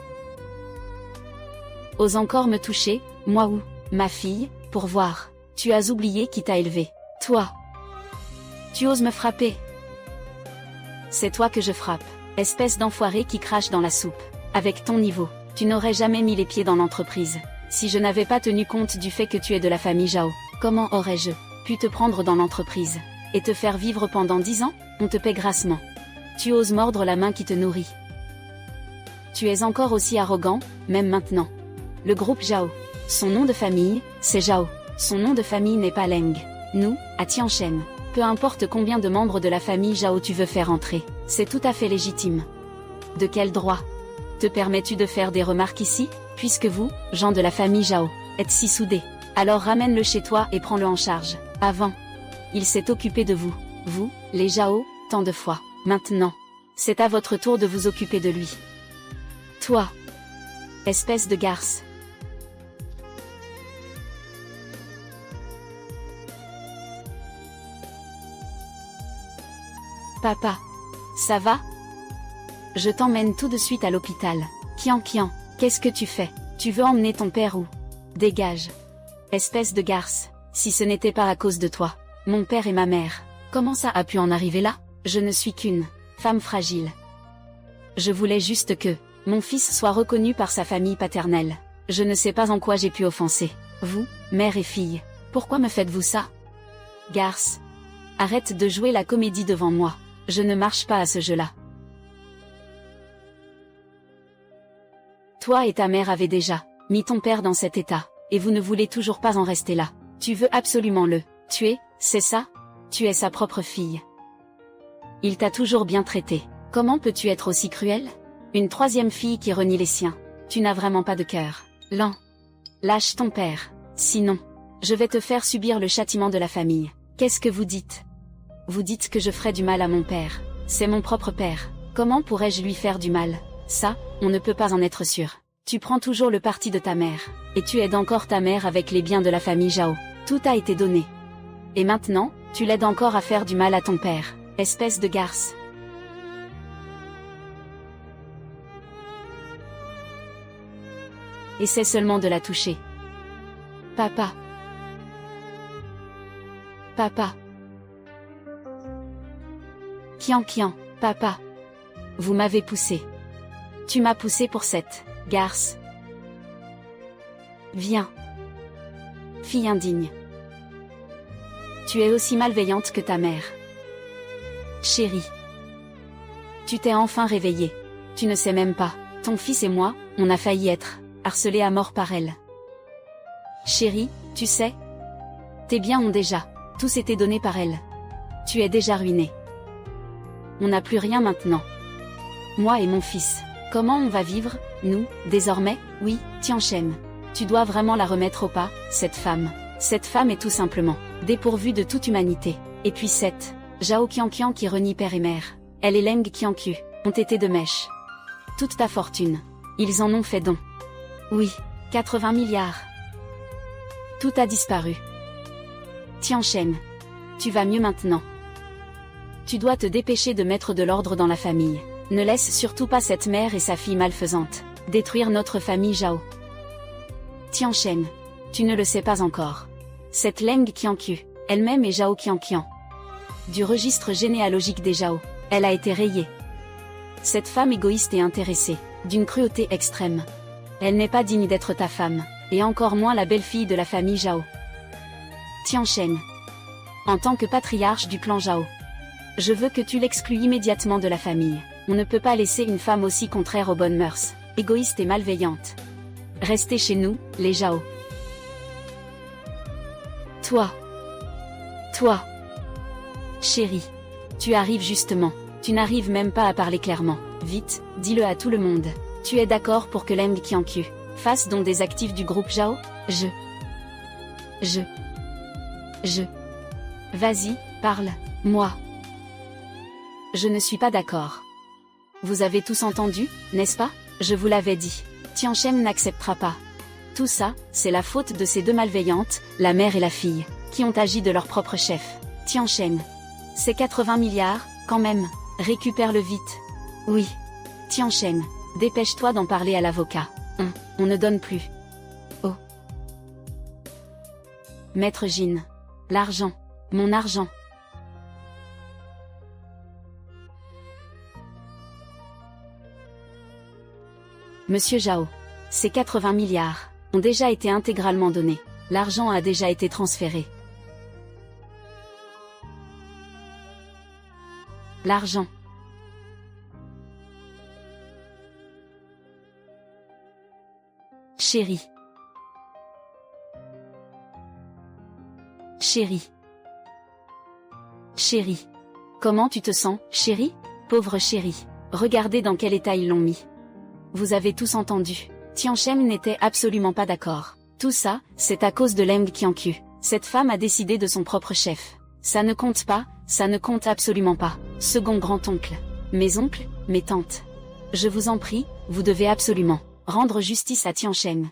Ose encore me toucher, moi ou ma fille, pour voir. Tu as oublié qui t'a élevé. Toi. Tu oses me frapper. C'est toi que je frappe. Espèce d'enfoiré qui crache dans la soupe. Avec ton niveau, tu n'aurais jamais mis les pieds dans l'entreprise. Si je n'avais pas tenu compte du fait que tu es de la famille Zhao, comment aurais-je pu te prendre dans l'entreprise et te faire vivre pendant 10 ans? On te paie grassement. Tu oses mordre la main qui te nourrit. Tu es encore aussi arrogant, même maintenant. Le groupe Zhao. Son nom de famille, c'est Zhao. Son nom de famille n'est pas Leng. Nous, à Tianshen, peu importe combien de membres de la famille Zhao tu veux faire entrer, c'est tout à fait légitime. De quel droit te permets-tu de faire des remarques ici, puisque vous, gens de la famille Zhao, êtes si soudés? Alors ramène-le chez toi et prends-le en charge. Avant, il s'est occupé de vous. Vous, les Zhao, tant de fois. Maintenant, c'est à votre tour de vous occuper de lui. Toi, espèce de garce. Papa, ça va? Je t'emmène tout de suite à l'hôpital. Qianqian, qu'est-ce que tu fais? Tu veux emmener ton père où? Dégage. Espèce de garce, si ce n'était pas à cause de toi, mon père et ma mère, comment ça a pu en arriver là? Je ne suis qu'une femme fragile. Je voulais juste que mon fils soit reconnu par sa famille paternelle. Je ne sais pas en quoi j'ai pu offenser vous, mère et fille. Pourquoi me faites-vous ça? Garce. Arrête de jouer la comédie devant moi. Je ne marche pas à ce jeu-là. Toi et ta mère avez déjà mis ton père dans cet état, et vous ne voulez toujours pas en rester là. Tu veux absolument le tuer, c'est ça? Tu es sa propre fille. Il t'a toujours bien traité. Comment peux-tu être aussi cruel? Une troisième fille qui renie les siens. Tu n'as vraiment pas de cœur. Lent. Lâche ton père. Sinon, je vais te faire subir le châtiment de la famille. Qu'est-ce que vous dites? Vous dites que je ferai du mal à mon père. C'est mon propre père. Comment pourrais-je lui faire du mal? Ça, on ne peut pas en être sûr. Tu prends toujours le parti de ta mère, et tu aides encore ta mère avec les biens de la famille Zhao. Tout a été donné. Et maintenant, tu l'aides encore à faire du mal à ton père, espèce de garce. Essaie seulement de la toucher. Papa. Papa. Qian Qian, papa. Vous m'avez poussé. Tu m'as poussé pour cette garce. Viens. Fille indigne. Tu es aussi malveillante que ta mère. Chérie. Tu t'es enfin réveillée. Tu ne sais même pas, ton fils et moi, on a failli être harcelés à mort par elle. Chérie, tu sais, tes biens ont déjà tous été donnés par elle. Tu es déjà ruinée. On n'a plus rien maintenant. Moi et mon fils. Comment on va vivre, nous, désormais? Oui, Tianchen. Tu dois vraiment la remettre au pas, cette femme. Cette femme est tout simplement dépourvue de toute humanité. Et puis cette Zhao Qianqian qui renie père et mère. Elle et Leng Qianqiu ont été de mèche. Toute ta fortune. Ils en ont fait don. Oui, 80 milliards. Tout a disparu. Tianchen. Tu vas mieux maintenant. Tu dois te dépêcher de mettre de l'ordre dans la famille. Ne laisse surtout pas cette mère et sa fille malfaisante détruire notre famille Zhao. Tianchen. Tu ne le sais pas encore. Cette Leng Qianqiu, elle-même est Zhao Qianqian. Du registre généalogique des Zhao, elle a été rayée. Cette femme égoïste et intéressée, d'une cruauté extrême. Elle n'est pas digne d'être ta femme, et encore moins la belle-fille de la famille Zhao. Tianchen. En tant que patriarche du clan Zhao, je veux que tu l'exclues immédiatement de la famille. On ne peut pas laisser une femme aussi contraire aux bonnes mœurs, égoïste et malveillante. Restez chez nous, les Zhao. Toi. Chérie. Tu arrives justement. Tu n'arrives même pas à parler clairement. Vite, dis-le à tout le monde. Tu es d'accord pour que Leng Qianqiu fasse don des actifs du groupe Zhao? Je. Vas-y, parle, moi. Je ne suis pas d'accord. Vous avez tous entendu, n'est-ce pas? Je vous l'avais dit. Tianchen n'acceptera pas. Tout ça, c'est la faute de ces deux malveillantes, la mère et la fille, qui ont agi de leur propre chef. Tianchen. C'est 80 milliards, quand même. Récupère-le vite. Oui. Tianchen. Dépêche-toi d'en parler à l'avocat. On ne donne plus. Oh. Maître Jin. L'argent. Mon argent. Monsieur Zhao. Ces 80 milliards ont déjà été intégralement donnés. L'argent a déjà été transféré. L'argent. Chérie. Chérie. Comment tu te sens, chérie? Pauvre chérie. Regardez dans quel état ils l'ont mis. Vous avez tous entendu. Tianchen n'était absolument pas d'accord. Tout ça, c'est à cause de Leng Qianqiu. Cette femme a décidé de son propre chef. Ça ne compte pas, ça ne compte absolument pas. Second grand-oncle. Mes oncles, mes tantes. Je vous en prie, vous devez absolument rendre justice à Tianchen.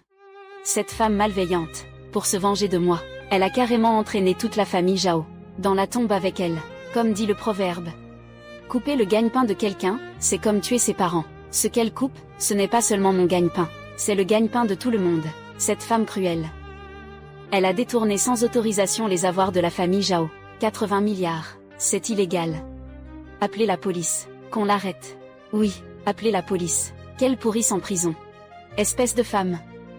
Cette femme malveillante, pour se venger de moi, elle a carrément entraîné toute la famille Zhao dans la tombe avec elle, comme dit le proverbe. Couper le gagne-pain de quelqu'un, c'est comme tuer ses parents. Ce qu'elle coupe, ce n'est pas seulement mon gagne-pain, c'est le gagne-pain de tout le monde. Cette femme cruelle. Elle a détourné sans autorisation les avoirs de la famille Zhao. 80 milliards, c'est illégal. Appelez la police, qu'on l'arrête. Oui, appelez la police. Qu'elle pourrisse en prison. Espèce de femme.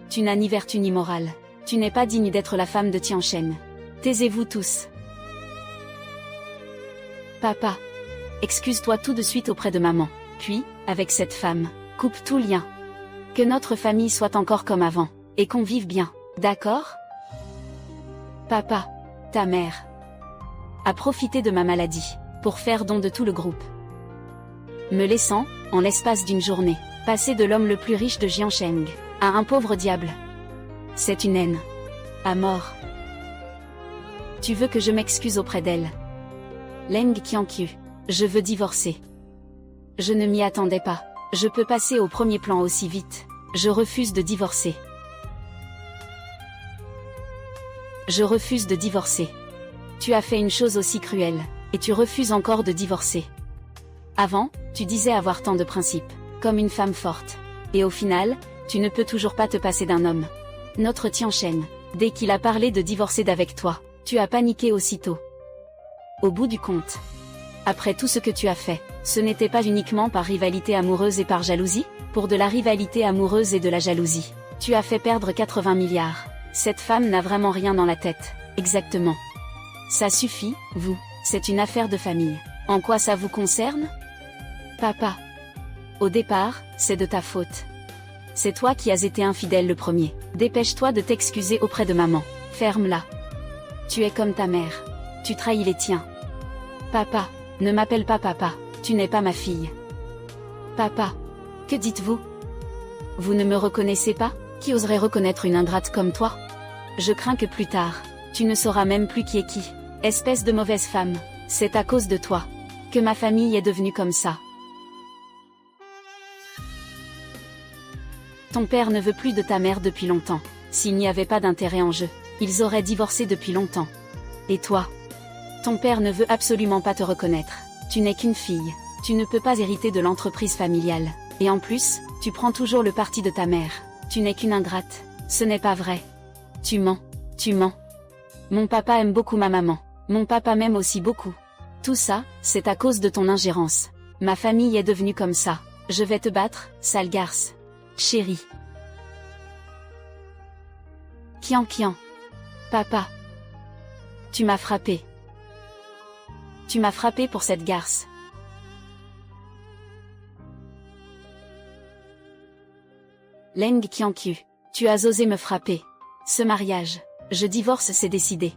Tu n'as ni vertu ni morale. Tu n'es pas digne d'être la femme de Tianchen. Taisez-vous tous. Papa. Excuse-toi tout de suite auprès de maman. Puis, avec cette femme, coupe tout lien. Que notre famille soit encore comme avant, et qu'on vive bien, d'accord? Papa, ta mère, a profité de ma maladie, pour faire don de tout le groupe. Me laissant, en l'espace d'une journée, passer de l'homme le plus riche de Jiansheng, à un pauvre diable. C'est une haine. À mort. Tu veux que je m'excuse auprès d'elle? Leng Qianqiu, je veux divorcer. Je ne m'y attendais pas. Je peux passer au premier plan aussi vite. Je refuse de divorcer. Je refuse de divorcer. Tu as fait une chose aussi cruelle, et tu refuses encore de divorcer. Avant, tu disais avoir tant de principes, comme une femme forte. Et au final, tu ne peux toujours pas te passer d'un homme. Notre Tianchen, dès qu'il a parlé de divorcer d'avec toi, tu as paniqué aussitôt. Au bout du compte, après tout ce que tu as fait, ce n'était pas uniquement par rivalité amoureuse et par jalousie? Pour de la rivalité amoureuse et de la jalousie, tu as fait perdre 80 milliards. Cette femme n'a vraiment rien dans la tête. Exactement. Ça suffit, vous, c'est une affaire de famille. En quoi ça vous concerne? Papa. Au départ, c'est de ta faute. C'est toi qui as été infidèle le premier. Dépêche-toi de t'excuser auprès de maman. Ferme-la. Tu es comme ta mère. Tu trahis les tiens. Papa, ne m'appelle pas papa, tu n'es pas ma fille. Papa. Que dites-vous? Vous ne me reconnaissez pas? Qui oserait reconnaître une ingrate comme toi? Je crains que plus tard, tu ne sauras même plus qui est qui. Espèce de mauvaise femme, c'est à cause de toi que ma famille est devenue comme ça. Ton père ne veut plus de ta mère depuis longtemps. S'il n'y avait pas d'intérêt en jeu, ils auraient divorcé depuis longtemps. Et toi? Ton père ne veut absolument pas te reconnaître. Tu n'es qu'une fille. Tu ne peux pas hériter de l'entreprise familiale. Et en plus, tu prends toujours le parti de ta mère. Tu n'es qu'une ingrate. Ce n'est pas vrai. Tu mens. Tu mens. Mon papa aime beaucoup ma maman. Mon papa m'aime aussi beaucoup. Tout ça, c'est à cause de ton ingérence. Ma famille est devenue comme ça. Je vais te battre, sale garce. Chérie. Kian Kian. Papa. Tu m'as frappé. Tu m'as frappé pour cette garce. Leng Qianqiu, tu as osé me frapper. Ce mariage, je divorce, c'est décidé.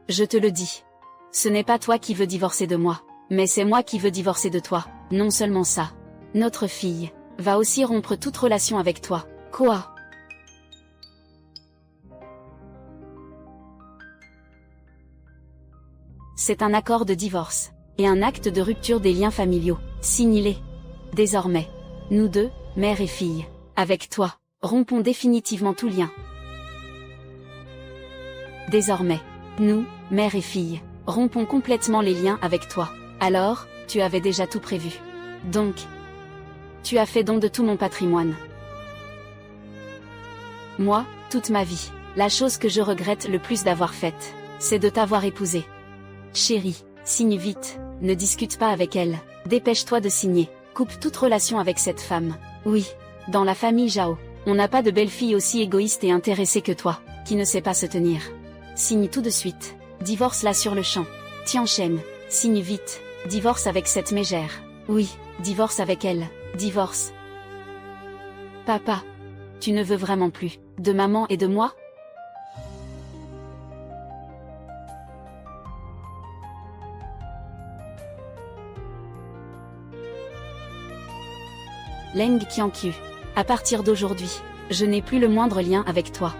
Je te le dis. Ce n'est pas toi qui veux divorcer de moi, mais c'est moi qui veux divorcer de toi. Non seulement ça. Notre fille va aussi rompre toute relation avec toi. Quoi? C'est un accord de divorce, et un acte de rupture des liens familiaux. Signe-les. Désormais, nous deux, mère et fille, avec toi, rompons définitivement tout lien. Désormais, nous, mère et fille, rompons complètement les liens avec toi. Alors, tu avais déjà tout prévu. Donc, tu as fait don de tout mon patrimoine. Moi, toute ma vie, la chose que je regrette le plus d'avoir faite, c'est de t'avoir épousée. Chérie, signe vite, ne discute pas avec elle, dépêche-toi de signer, coupe toute relation avec cette femme. Oui, dans la famille Zhao, on n'a pas de belle-fille aussi égoïste et intéressée que toi, qui ne sait pas se tenir. Signe tout de suite, divorce-la sur le champ. Tianchen, signe vite, divorce avec cette mégère. Oui, divorce avec elle, divorce. Papa, tu ne veux vraiment plus de maman et de moi? Leng Qianqiu. À partir d'aujourd'hui, je n'ai plus le moindre lien avec toi.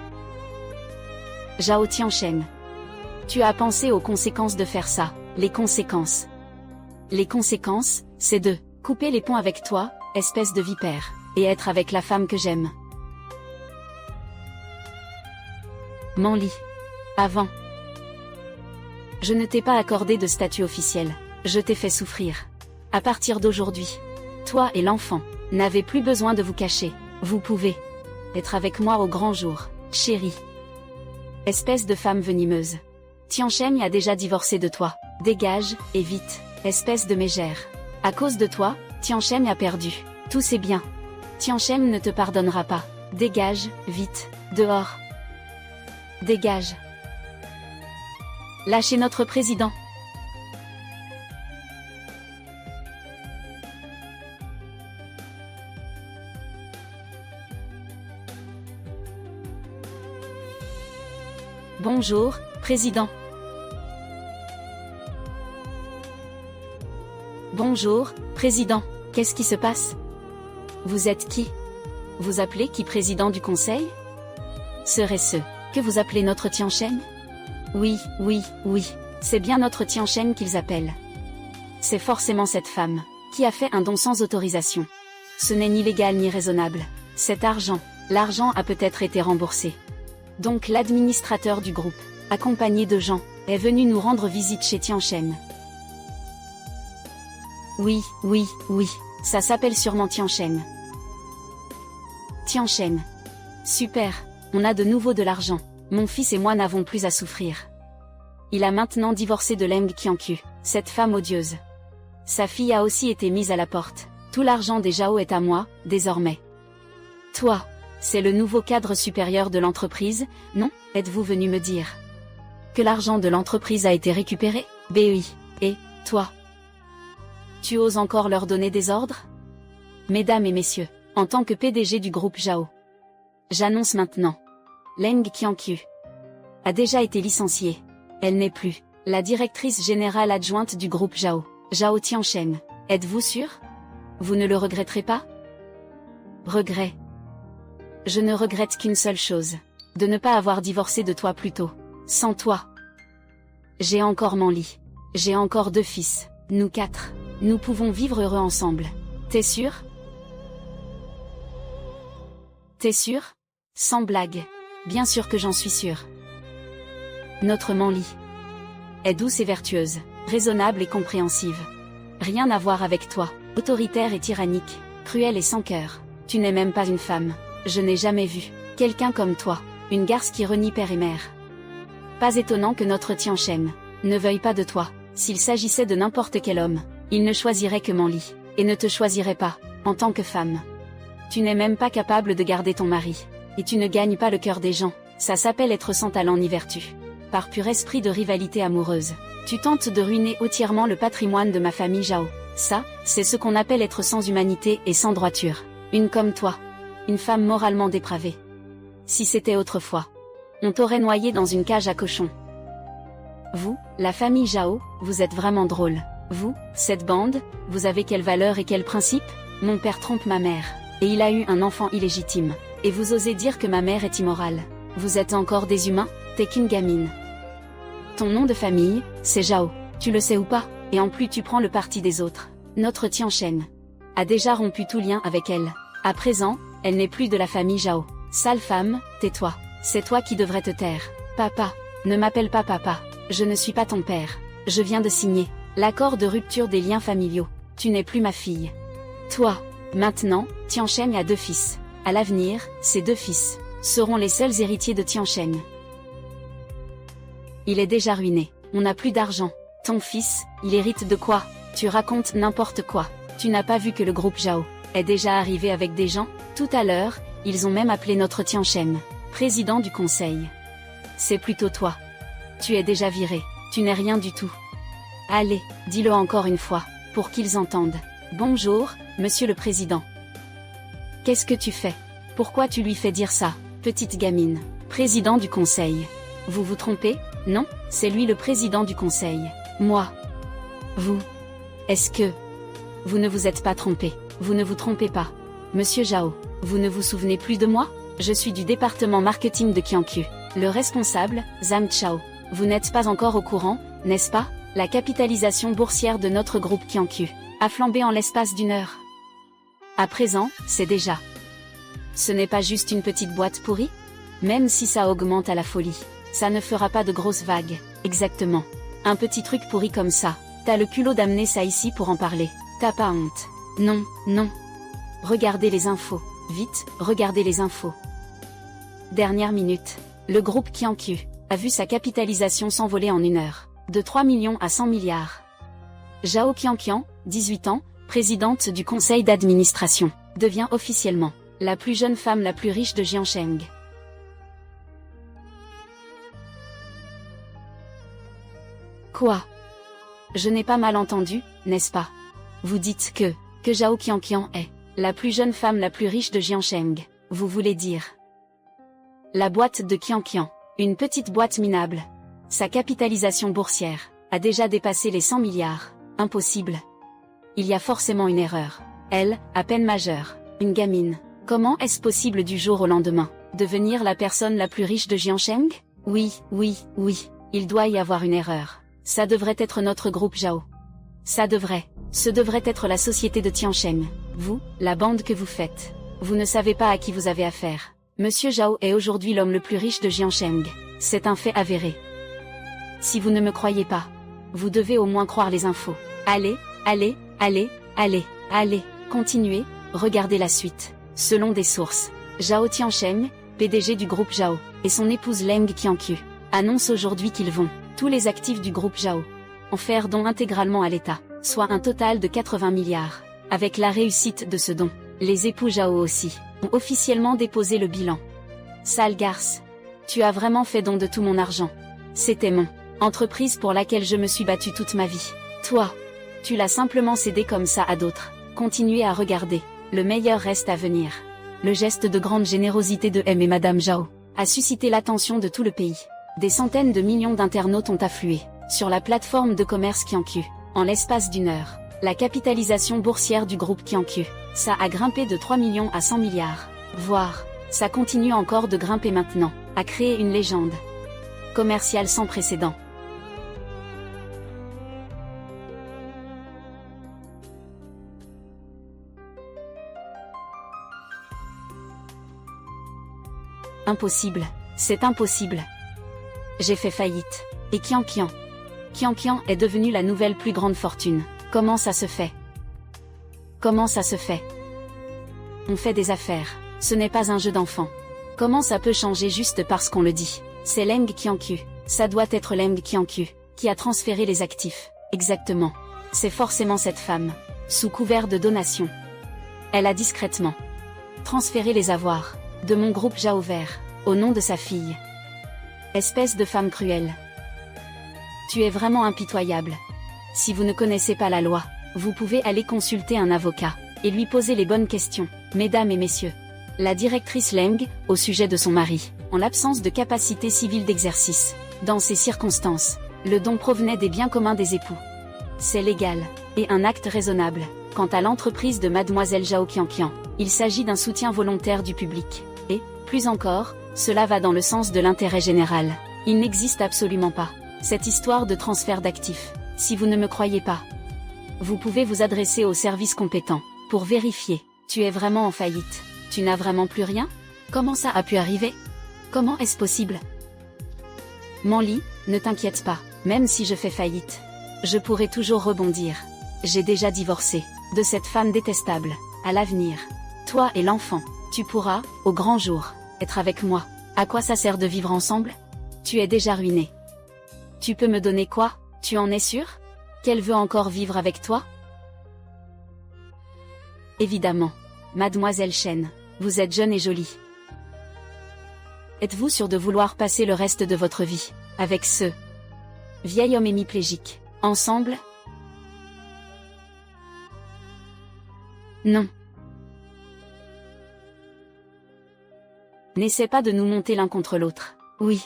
Zhao Tianchen. Tu as pensé aux conséquences de faire ça. Les conséquences. Les conséquences, c'est de couper les ponts avec toi, espèce de vipère, et être avec la femme que j'aime. Manli. Avant. Je ne t'ai pas accordé de statut officiel. Je t'ai fait souffrir. À partir d'aujourd'hui, toi et l'enfant n'avez plus besoin de vous cacher. Vous pouvez être avec moi au grand jour, chérie. Espèce de femme venimeuse. Tianchen a déjà divorcé de toi. Dégage, et vite, espèce de mégère. À cause de toi, Tianchen a perdu tous ses biens. Tianchen ne te pardonnera pas. Dégage, vite, dehors. Dégage. Lâchez notre président. Bonjour, président. Bonjour, président. Qu'est-ce qui se passe? Vous êtes qui? Vous appelez qui président du conseil? Serait-ce que vous appelez notre Tianchen? Oui, oui, oui. C'est bien notre Tianchen qu'ils appellent. C'est forcément cette femme. Qui a fait un don sans autorisation? Ce n'est ni légal ni raisonnable. Cet argent, l'argent a peut-être été remboursé. Donc l'administrateur du groupe, accompagné de gens, est venu nous rendre visite chez Tianchen. Oui, ça s'appelle sûrement Tianchen. Tianchen. Super, on a de nouveau de l'argent. Mon fils et moi n'avons plus à souffrir. Il a maintenant divorcé de Leng Qianqiu, cette femme odieuse. Sa fille a aussi été mise à la porte. Tout l'argent des Zhao est à moi, désormais. Toi, c'est le nouveau cadre supérieur de l'entreprise, non? Êtes-vous venu me dire que l'argent de l'entreprise a été récupéré? Oui. Et, toi? Tu oses encore leur donner des ordres? Mesdames et messieurs, en tant que PDG du groupe Zhao, j'annonce maintenant. Leng Qianqiu a déjà été licenciée. Elle n'est plus la directrice générale adjointe du groupe Zhao, Zhao Tianchen. Êtes-vous sûr? Vous ne le regretterez pas? Regret. Je ne regrette qu'une seule chose. De ne pas avoir divorcé de toi plus tôt. Sans toi. J'ai encore mon lit. J'ai encore 2 fils. Nous 4. Nous pouvons vivre heureux ensemble. T'es sûr? T'es sûr? Sans blague. Bien sûr que j'en suis sûre. Notre Manli est douce et vertueuse, raisonnable et compréhensive. Rien à voir avec toi, autoritaire et tyrannique, cruelle et sans cœur. Tu n'es même pas une femme. Je n'ai jamais vu quelqu'un comme toi, une garce qui renie père et mère. Pas étonnant que notre Tianchen ne veuille pas de toi. S'il s'agissait de n'importe quel homme, il ne choisirait que Manli, et ne te choisirait pas, en tant que femme. Tu n'es même pas capable de garder ton mari, et tu ne gagnes pas le cœur des gens. Ça s'appelle être sans talent ni vertu. Par pur esprit de rivalité amoureuse, tu tentes de ruiner entièrement le patrimoine de ma famille Zhao. Ça, c'est ce qu'on appelle être sans humanité et sans droiture. Une comme toi. Une femme moralement dépravée. Si c'était autrefois, on t'aurait noyé dans une cage à cochons. Vous, la famille Zhao, vous êtes vraiment drôle. Vous, cette bande, vous avez quelle valeur et quel principe? Mon père trompe ma mère, et il a eu un enfant illégitime. Et vous osez dire que ma mère est immorale. Vous êtes encore des humains? T'es qu'une gamine. Ton nom de famille, c'est Zhao. Tu le sais ou pas? Et en plus tu prends le parti des autres. Notre Tianchen a déjà rompu tout lien avec elle. À présent, elle n'est plus de la famille Zhao. Sale femme, tais-toi. C'est toi qui devrais te taire. Papa, ne m'appelle pas papa. Je ne suis pas ton père. Je viens de signer l'accord de rupture des liens familiaux. Tu n'es plus ma fille. Toi, maintenant, Tianchen a 2 fils. À l'avenir, ces 2 fils seront les seuls héritiers de Tianchen. Il est déjà ruiné. On n'a plus d'argent. Ton fils, il hérite de quoi? Tu racontes n'importe quoi. Tu n'as pas vu que le groupe Zhao est déjà arrivé avec des gens? Tout à l'heure, ils ont même appelé notre Tianchen président du conseil. C'est plutôt toi. Tu es déjà viré. Tu n'es rien du tout. Allez, dis-le encore une fois, pour qu'ils entendent. Bonjour, monsieur le président. Qu'est-ce que tu fais? Pourquoi tu lui fais dire ça, petite gamine? Président du conseil. Vous vous trompez? Non, c'est lui le président du conseil. Moi. Vous. Est-ce que... Vous ne vous êtes pas trompé. Vous ne vous trompez pas. Monsieur Zhao, vous ne vous souvenez plus de moi? Je suis du département marketing de Qianqiu. Le responsable, Zhang Chao. Vous n'êtes pas encore au courant, n'est-ce pas? La capitalisation boursière de notre groupe Qianqiu a flambé en l'espace d'1 heure. À présent, c'est déjà. Ce n'est pas juste une petite boîte pourrie? Même si ça augmente à la folie, ça ne fera pas de grosses vagues. Exactement. Un petit truc pourri comme ça. T'as le culot d'amener ça ici pour en parler. T'as pas honte? Non, non. Regardez les infos. Vite, regardez les infos. Dernière minute. Le groupe Qianqiu a vu sa capitalisation s'envoler en 1 heure. De 3 millions à 100 milliards. Zhao Qianqian, 18 ans, présidente du conseil d'administration, devient officiellement la plus jeune femme la plus riche de Jiangsheng. Quoi? Je n'ai pas mal entendu, n'est-ce pas? Vous dites que Zhao Qianqian est la plus jeune femme la plus riche de Jiangsheng. Vous voulez dire la boîte de Qianqian, une petite boîte minable. Sa capitalisation boursière a déjà dépassé les 100 milliards. Impossible. Il y a forcément une erreur. Elle, à peine majeure, une gamine. Comment est-ce possible du jour au lendemain devenir la personne la plus riche de Jiangsheng? Oui, il doit y avoir une erreur. Ça devrait être notre groupe Zhao. Ça devrait. Ce devrait être la société de Tiancheng. Vous, la bande que vous faites. Vous ne savez pas à qui vous avez affaire. Monsieur Zhao est aujourd'hui l'homme le plus riche de Jiangsheng. C'est un fait avéré. Si vous ne me croyez pas, vous devez au moins croire les infos. Allez, allez, allez, allez, allez, continuez, regardez la suite. Selon des sources, Zhao Tiancheng, PDG du groupe Zhao, et son épouse Leng Qianqiu, annoncent aujourd'hui qu'ils vont, tous les actifs du groupe Zhao, en faire don intégralement à l'État, soit un total de 80 milliards. Avec la réussite de ce don, les époux Zhao aussi, ont officiellement déposé le bilan. Sale garce. Tu as vraiment fait don de tout mon argent. C'était mon entreprise pour laquelle je me suis battue toute ma vie. Toi, tu l'as simplement cédé comme ça à d'autres. Continuez à regarder. Le meilleur reste à venir. Le geste de grande générosité de M et Madame Zhao a suscité l'attention de tout le pays. Des centaines de millions d'internautes ont afflué sur la plateforme de commerce Qianqiu. En l'espace d'une heure, la capitalisation boursière du groupe Qianqiu, ça a grimpé de 3 millions à 100 milliards. Voire, ça continue encore de grimper maintenant, à créer une légende commerciale sans précédent. Impossible, c'est impossible. J'ai fait faillite. Et Qianqian est devenu la nouvelle plus grande fortune. Comment ça se fait? Comment ça se fait? On fait des affaires, ce n'est pas un jeu d'enfant. Comment ça peut changer juste parce qu'on le dit? C'est Leng Qianqiu, ça doit être Leng Qianqiu, qui a transféré les actifs. Exactement. C'est forcément cette femme, sous couvert de donation. Elle a discrètement transféré les avoirs de mon groupe Zhao Vert, au nom de sa fille. Espèce de femme cruelle. Tu es vraiment impitoyable. Si vous ne connaissez pas la loi, vous pouvez aller consulter un avocat, et lui poser les bonnes questions. Mesdames et messieurs, la directrice Leng, au sujet de son mari, en l'absence de capacité civile d'exercice. Dans ces circonstances, le don provenait des biens communs des époux. C'est légal, et un acte raisonnable. Quant à l'entreprise de Mademoiselle Zhao Qianqian, il s'agit d'un soutien volontaire du public. Et, plus encore, cela va dans le sens de l'intérêt général. Il n'existe absolument pas cette histoire de transfert d'actifs. Si vous ne me croyez pas, vous pouvez vous adresser aux services compétents pour vérifier. Tu es vraiment en faillite. Tu n'as vraiment plus rien? Comment ça a pu arriver? Comment est-ce possible? Manli, ne t'inquiète pas, même si je fais faillite, je pourrai toujours rebondir. J'ai déjà divorcé de cette femme détestable. À l'avenir, toi et l'enfant, tu pourras, au grand jour, être avec moi. À quoi ça sert de vivre ensemble? Tu es déjà ruiné. Tu peux me donner quoi? Tu en es sûr? Qu'elle veut encore vivre avec toi? Évidemment. Mademoiselle Chen, vous êtes jeune et jolie. Êtes-vous sûr de vouloir passer le reste de votre vie avec ce vieil homme hémiplégique, ensemble? Non. N'essaie pas de nous monter l'un contre l'autre. Oui.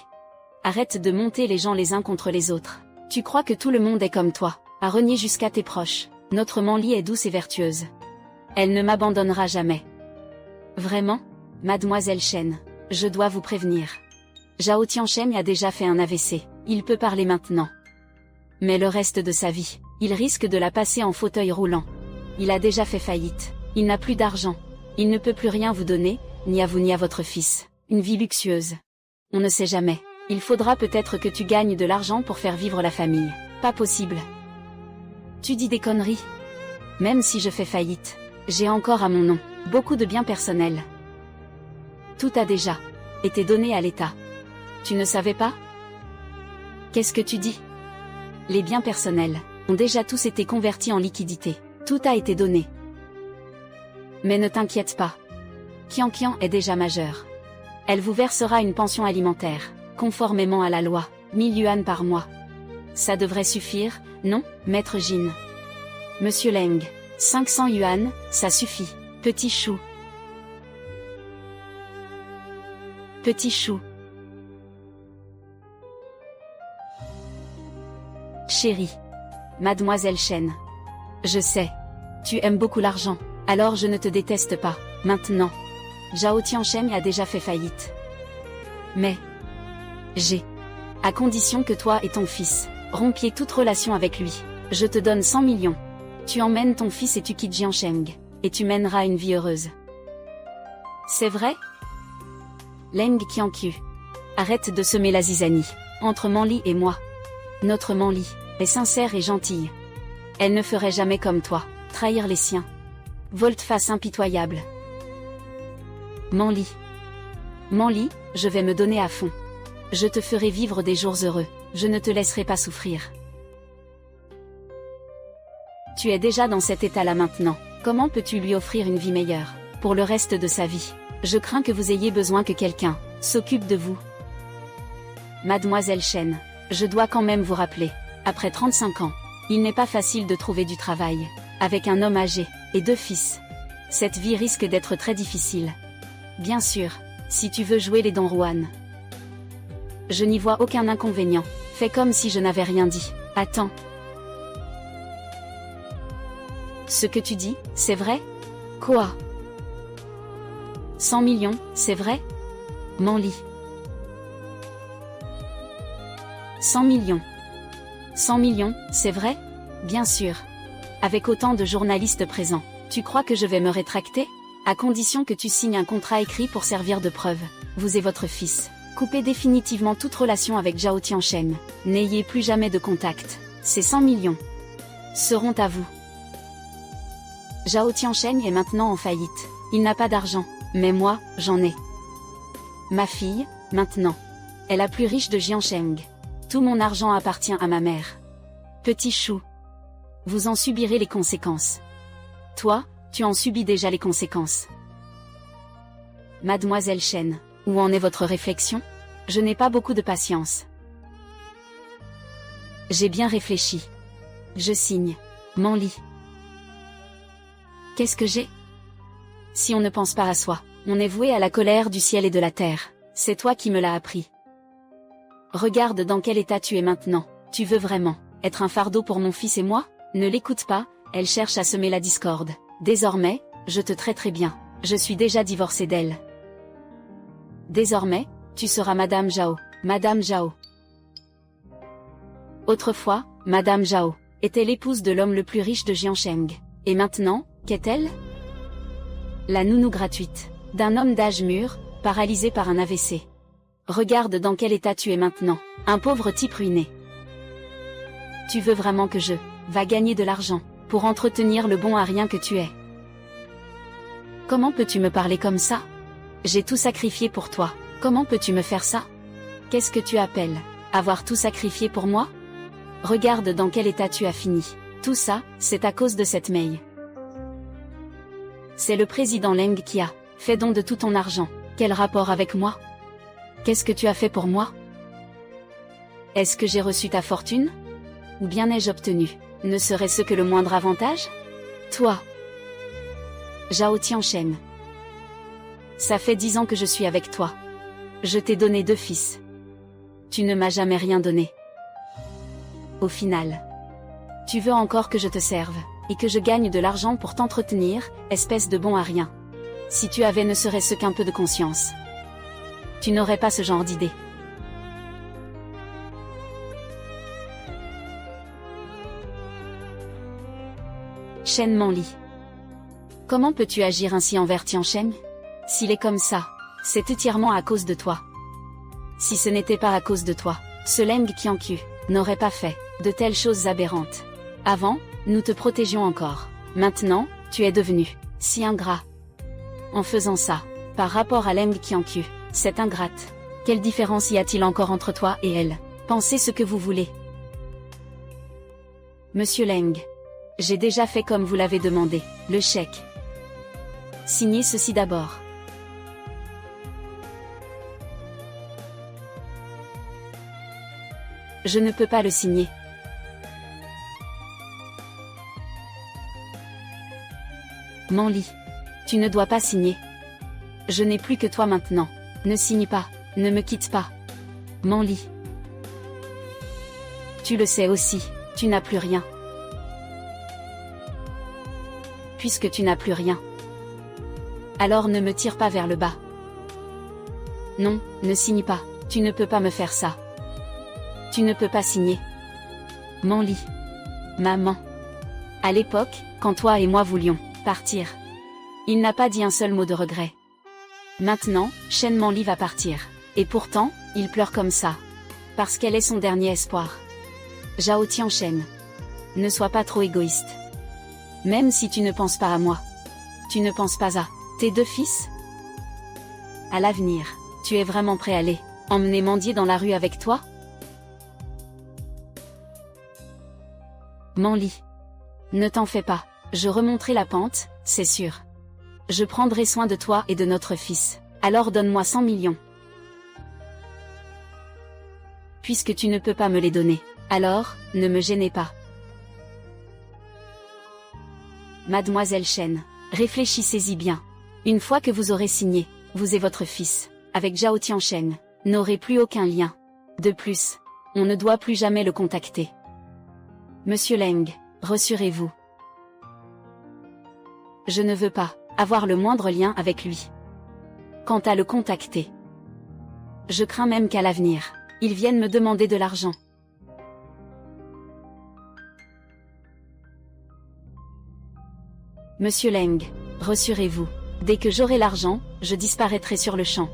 Arrête de monter les gens les uns contre les autres. Tu crois que tout le monde est comme toi, à renier jusqu'à tes proches. Notre Manli est douce et vertueuse. Elle ne m'abandonnera jamais. Vraiment? Mademoiselle Chen, je dois vous prévenir. Zhao Tiancheng a déjà fait un AVC, il peut parler maintenant. Mais le reste de sa vie, il risque de la passer en fauteuil roulant. Il a déjà fait faillite, il n'a plus d'argent. Il ne peut plus rien vous donner, ni à vous ni à votre fils. Une vie luxueuse. On ne sait jamais. Il faudra peut-être que tu gagnes de l'argent pour faire vivre la famille. Pas possible. Tu dis des conneries. Même si je fais faillite, j'ai encore à mon nom beaucoup de biens personnels. Tout a déjà été donné à l'État. Tu ne savais pas? Qu'est-ce que tu dis? Les biens personnels ont déjà tous été convertis en liquidité. Tout a été donné. Mais ne t'inquiète pas. Qianqian est déjà majeure. Elle vous versera une pension alimentaire, conformément à la loi, 1000 yuan par mois. Ça devrait suffire, non, maître Jin? Monsieur Leng, 500 yuan, ça suffit. Petit chou. Petit chou. Chérie. Mademoiselle Chen. Je sais. Tu aimes beaucoup l'argent, alors je ne te déteste pas, maintenant. Zhao Tiancheng a déjà fait faillite. Mais à condition que toi et ton fils rompiez toute relation avec lui, je te donne 100 millions. Tu emmènes ton fils et tu quittes Jiansheng. Et tu mèneras une vie heureuse. C'est vrai? Leng Qianqiu. Arrête de semer la zizanie. Entre Manli et moi. Notre Manli est sincère et gentille. Elle ne ferait jamais comme toi, trahir les siens. Volte-face impitoyable. Manli. Manli, je vais me donner à fond. Je te ferai vivre des jours heureux, je ne te laisserai pas souffrir. Tu es déjà dans cet état-là maintenant, comment peux-tu lui offrir une vie meilleure, pour le reste de sa vie? Je crains que vous ayez besoin que quelqu'un s'occupe de vous. Mademoiselle Chen, je dois quand même vous rappeler, après 35 ans, il n'est pas facile de trouver du travail, avec un homme âgé, et 2 fils. Cette vie risque d'être très difficile. Bien sûr, si tu veux jouer les Don Juan. Je n'y vois aucun inconvénient, fais comme si je n'avais rien dit. Attends. Ce que tu dis, c'est vrai? Quoi? 100 millions, c'est vrai? Manli. 100 millions. 100 millions, c'est vrai? Bien sûr. Avec autant de journalistes présents, tu crois que je vais me rétracter? À condition que tu signes un contrat écrit pour servir de preuve, vous et votre fils. Coupez définitivement toute relation avec Zhao Tiancheng. N'ayez plus jamais de contact. Ces 100 millions seront à vous. Zhao Tiancheng est maintenant en faillite. Il n'a pas d'argent, mais moi, j'en ai. Ma fille, maintenant, est la plus riche de Jiansheng. Tout mon argent appartient à ma mère. Petit chou. Vous en subirez les conséquences. Toi, tu en subis déjà les conséquences. Mademoiselle Chen, où en est votre réflexion? Je n'ai pas beaucoup de patience. J'ai bien réfléchi. Je signe. Manli. Qu'est-ce que j'ai? Si on ne pense pas à soi, on est voué à la colère du ciel et de la terre. C'est toi qui me l'as appris. Regarde dans quel état tu es maintenant. Tu veux vraiment être un fardeau pour mon fils et moi? Ne l'écoute pas, elle cherche à semer la discorde. Désormais, je te traiterai bien. Je suis déjà divorcée d'elle. Désormais, tu seras Madame Zhao. Madame Zhao. Autrefois, Madame Zhao était l'épouse de l'homme le plus riche de Jiansheng. Et maintenant, qu'est-elle? La nounou gratuite d'un homme d'âge mûr, paralysé par un AVC. Regarde dans quel état tu es maintenant, un pauvre type ruiné. Tu veux vraiment que je va gagner de l'argent pour entretenir le bon à rien que tu es? Comment peux-tu me parler comme ça? J'ai tout sacrifié pour toi. Comment peux-tu me faire ça? Qu'est-ce que tu appelles avoir tout sacrifié pour moi? Regarde dans quel état tu as fini. Tout ça, c'est à cause de cette Mei. C'est le président Leng qui a fait don de tout ton argent. Quel rapport avec moi? Qu'est-ce que tu as fait pour moi? Est-ce que j'ai reçu ta fortune? Ou bien ai-je obtenu, ne serait-ce que le moindre avantage? Toi, Zhao Tiancheng. Ça fait 10 ans que je suis avec toi. Je t'ai donné 2 fils. Tu ne m'as jamais rien donné. Au final, tu veux encore que je te serve, et que je gagne de l'argent pour t'entretenir, espèce de bon à rien. Si tu avais ne serait-ce qu'un peu de conscience, tu n'aurais pas ce genre d'idée. Chen Manli. Comment peux-tu agir ainsi envers Tiancheng? S'il est comme ça, c'est entièrement à cause de toi. Si ce n'était pas à cause de toi, ce Leng Qianqiu n'aurait pas fait de telles choses aberrantes. Avant, nous te protégions encore. Maintenant, tu es devenu si ingrat. En faisant ça, par rapport à Leng Qianqiu, cette ingrate, quelle différence y a-t-il encore entre toi et elle? Pensez ce que vous voulez. Monsieur Leng, j'ai déjà fait comme vous l'avez demandé, le chèque. Signez ceci d'abord. Je ne peux pas le signer. Manli. Tu ne dois pas signer. Je n'ai plus que toi maintenant. Ne signe pas, ne me quitte pas. Manli. Tu le sais aussi, tu n'as plus rien. Puisque tu n'as plus rien, alors ne me tire pas vers le bas. Non, ne signe pas, tu ne peux pas me faire ça. Tu ne peux pas signer. Manli. Maman. À l'époque, quand toi et moi voulions partir. Il n'a pas dit un seul mot de regret. Maintenant, Shen Manli va partir. Et pourtant, il pleure comme ça. Parce qu'elle est son dernier espoir. Zhao Tianchen. Ne sois pas trop égoïste. Même si tu ne penses pas à moi. Tu ne penses pas à tes 2 fils? À l'avenir, tu es vraiment prêt à aller emmener mendier dans la rue avec toi? Manli. Ne t'en fais pas, je remonterai la pente, c'est sûr. Je prendrai soin de toi et de notre fils. Alors donne-moi 100 millions. Puisque tu ne peux pas me les donner, alors, ne me gênez pas. Mademoiselle Shen, réfléchissez-y bien. Une fois que vous aurez signé, vous et votre fils, avec Zhao Tianchen, n'aurez plus aucun lien. De plus, on ne doit plus jamais le contacter. Monsieur Leng, rassurez-vous. Je ne veux pas avoir le moindre lien avec lui. Quant à le contacter, je crains même qu'à l'avenir, il vienne me demander de l'argent. Monsieur Leng, rassurez-vous. Dès que j'aurai l'argent, je disparaîtrai sur le champ.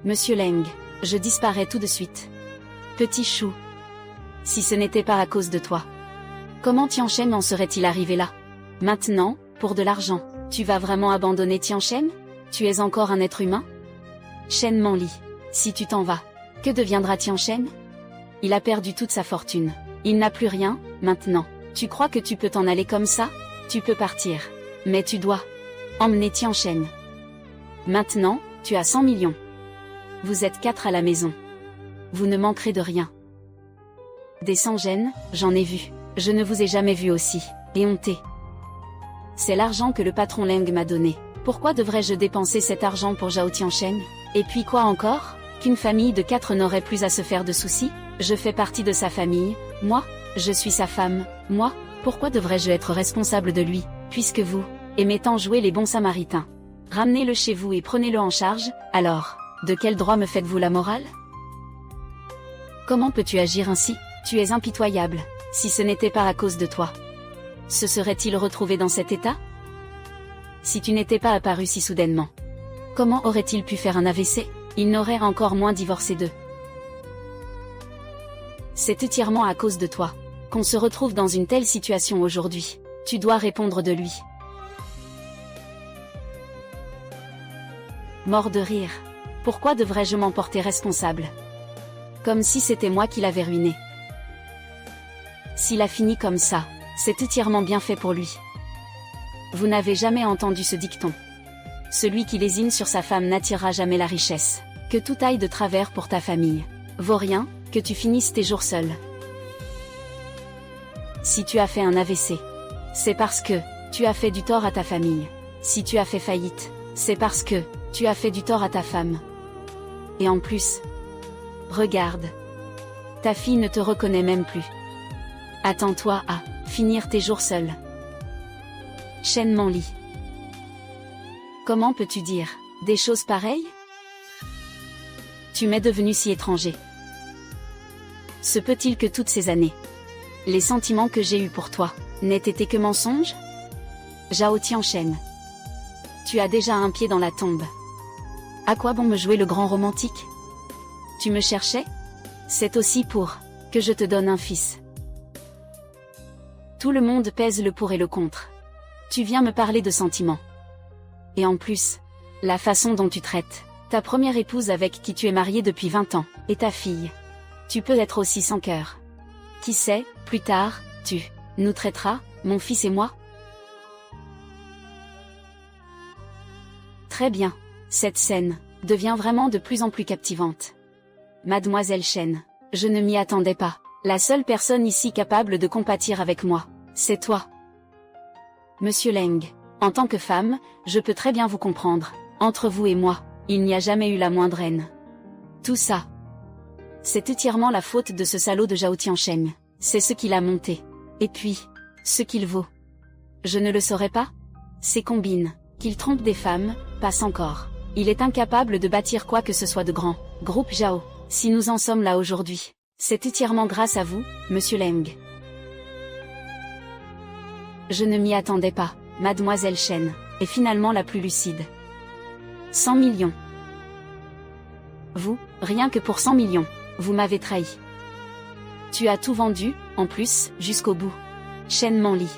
Monsieur Leng, je disparais tout de suite. Petit chou. Si ce n'était pas à cause de toi. Comment Tianchen en serait-il arrivé là? Maintenant, pour de l'argent, tu vas vraiment abandonner Tianchen? Tu es encore un être humain? Shen Manli, si tu t'en vas, que deviendra Tianchen? Il a perdu toute sa fortune. Il n'a plus rien, maintenant. Tu crois que tu peux t'en aller comme ça? Tu peux partir. Mais tu dois emmener Tianchen. Maintenant, tu as 100 millions. Vous êtes 4 à la maison. Vous ne manquerez de rien. Des sans-gêne, j'en ai vu. Je ne vous ai jamais vu aussi éhonté. C'est l'argent que le patron Leng m'a donné. Pourquoi devrais-je dépenser cet argent pour Zhao Tianchen? Et puis quoi encore? Qu'une famille de 4 n'aurait plus à se faire de soucis? Je fais partie de sa famille, moi? Je suis sa femme, moi? Pourquoi devrais-je être responsable de lui, puisque vous aimez tant jouer les bons samaritains? Ramenez-le chez vous et prenez-le en charge, alors, de quel droit me faites-vous la morale? Comment peux-tu agir ainsi? Tu es impitoyable, si ce n'était pas à cause de toi. Se serait-il retrouvé dans cet état? Si tu n'étais pas apparu si soudainement, comment aurait-il pu faire un AVC? Il n'aurait encore moins divorcé d'eux. C'est entièrement à cause de toi qu'on se retrouve dans une telle situation aujourd'hui. Tu dois répondre de lui. Mort de rire. Pourquoi devrais-je m'en porter responsable? Comme si c'était moi qui l'avais ruiné. S'il a fini comme ça, c'est entièrement bien fait pour lui. Vous n'avez jamais entendu ce dicton. Celui qui lésine sur sa femme n'attirera jamais la richesse. Que tout aille de travers pour ta famille. Vaut rien, que tu finisses tes jours seul. Si tu as fait un AVC, c'est parce que tu as fait du tort à ta famille. Si tu as fait faillite, c'est parce que tu as fait du tort à ta femme. Et en plus, regarde. Ta fille ne te reconnaît même plus. Attends-toi à finir tes jours seul. Shen Manli. Comment peux-tu dire des choses pareilles? Tu m'es devenu si étranger. Se peut-il que toutes ces années, les sentiments que j'ai eus pour toi, n'aient été que mensonges? Zhao Tianchen. Tu as déjà un pied dans la tombe. À quoi bon me jouer le grand romantique? Tu me cherchais? C'est aussi pour que je te donne un fils. Tout le monde pèse le pour et le contre. Tu viens me parler de sentiments. Et en plus, la façon dont tu traites ta première épouse avec qui tu es marié depuis 20 ans, et ta fille. Tu peux être aussi sans cœur. Qui sait, plus tard, tu nous traiteras, mon fils et moi? Très bien. Cette scène devient vraiment de plus en plus captivante. Mademoiselle Shen, je ne m'y attendais pas. La seule personne ici capable de compatir avec moi, c'est toi. Monsieur Leng, en tant que femme, je peux très bien vous comprendre. Entre vous et moi, il n'y a jamais eu la moindre haine. Tout ça, c'est entièrement la faute de ce salaud de Zhao Tianchen. C'est ce qu'il a monté. Et puis, ce qu'il vaut. Je ne le saurais pas? Ces combines, qu'il trompe des femmes, passent encore. Il est incapable de bâtir quoi que ce soit de grand. Groupe Zhao, si nous en sommes là aujourd'hui, c'est entièrement grâce à vous, monsieur Leng. Je ne m'y attendais pas, mademoiselle Chen, est finalement la plus lucide. 100 millions. Vous, rien que pour 100 millions, vous m'avez trahi. Tu as tout vendu, en plus, jusqu'au bout. Chen Manli.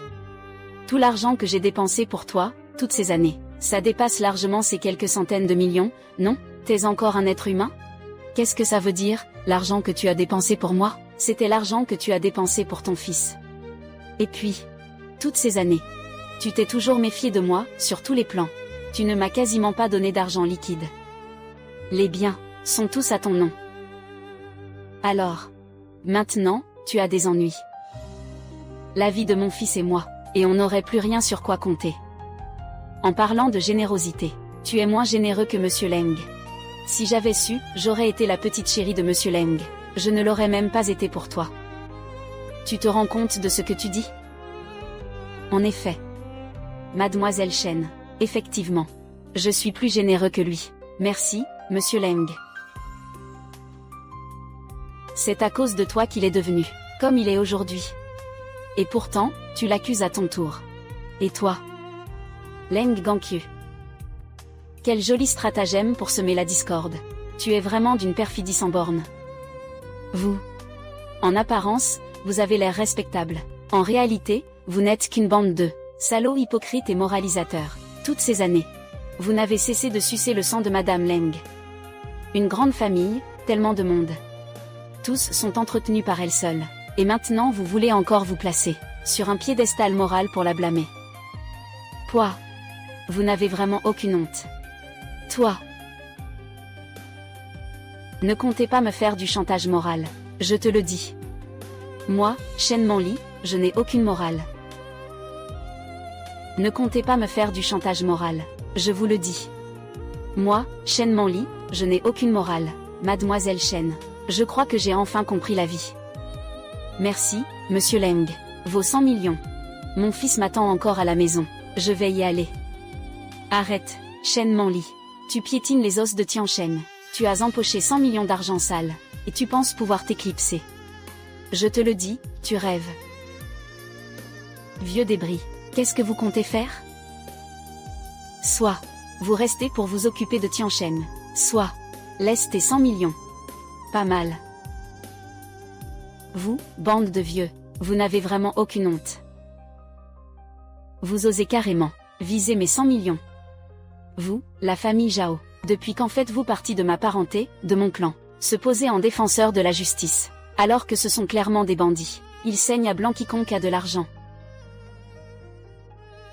Tout l'argent que j'ai dépensé pour toi, toutes ces années, ça dépasse largement ces quelques centaines de millions, non? T'es encore un être humain? Qu'est-ce que ça veut dire, l'argent que tu as dépensé pour moi? C'était l'argent que tu as dépensé pour ton fils. Et puis, toutes ces années, tu t'es toujours méfié de moi, sur tous les plans. Tu ne m'as quasiment pas donné d'argent liquide. Les biens sont tous à ton nom. Alors, maintenant, tu as des ennuis. La vie de mon fils et moi, et on n'aurait plus rien sur quoi compter. En parlant de générosité, tu es moins généreux que monsieur Leng. Si j'avais su, j'aurais été la petite chérie de monsieur Leng. Je ne l'aurais même pas été pour toi. Tu te rends compte de ce que tu dis? En effet. Mademoiselle Chen, effectivement. Je suis plus généreux que lui. Merci, monsieur Leng. C'est à cause de toi qu'il est devenu, comme il est aujourd'hui. Et pourtant, tu l'accuses à ton tour. Et toi? Leng Gangqiu. Quel joli stratagème pour semer la discorde. Tu es vraiment d'une perfidie sans borne. Vous. En apparence, vous avez l'air respectable. En réalité, vous n'êtes qu'une bande de salauds hypocrites et moralisateurs. Toutes ces années, vous n'avez cessé de sucer le sang de Madame Leng. Une grande famille, tellement de monde. Tous sont entretenus par elle seule. Et maintenant vous voulez encore vous placer sur un piédestal moral pour la blâmer. Toi. Vous n'avez vraiment aucune honte. Toi. Ne comptez pas me faire du chantage moral. Je te le dis. Moi, Chen Manli, je n'ai aucune morale. Ne comptez pas me faire du chantage moral. Je vous le dis. Moi, Chen Manli, je n'ai aucune morale. Mademoiselle Chen, je crois que j'ai enfin compris la vie. Merci, monsieur Leng. Vos 100 millions. Mon fils m'attend encore à la maison. Je vais y aller. Arrête, Chen Manli. Tu piétines les os de Tianchen. Tu as empoché 100 millions d'argent sale. Et tu penses pouvoir t'éclipser. Je te le dis, tu rêves. Vieux débris, qu'est-ce que vous comptez faire? Soit, vous restez pour vous occuper de Tianchen. Soit, laisse tes 100 millions. Pas mal. Vous, bande de vieux, vous n'avez vraiment aucune honte. Vous osez carrément viser mes 100 millions. Vous, la famille Zhao, depuis quand faites-vous partie de ma parenté, de mon clan, se poser en défenseur de la justice, alors que ce sont clairement des bandits. Ils saignent à blanc quiconque a de l'argent.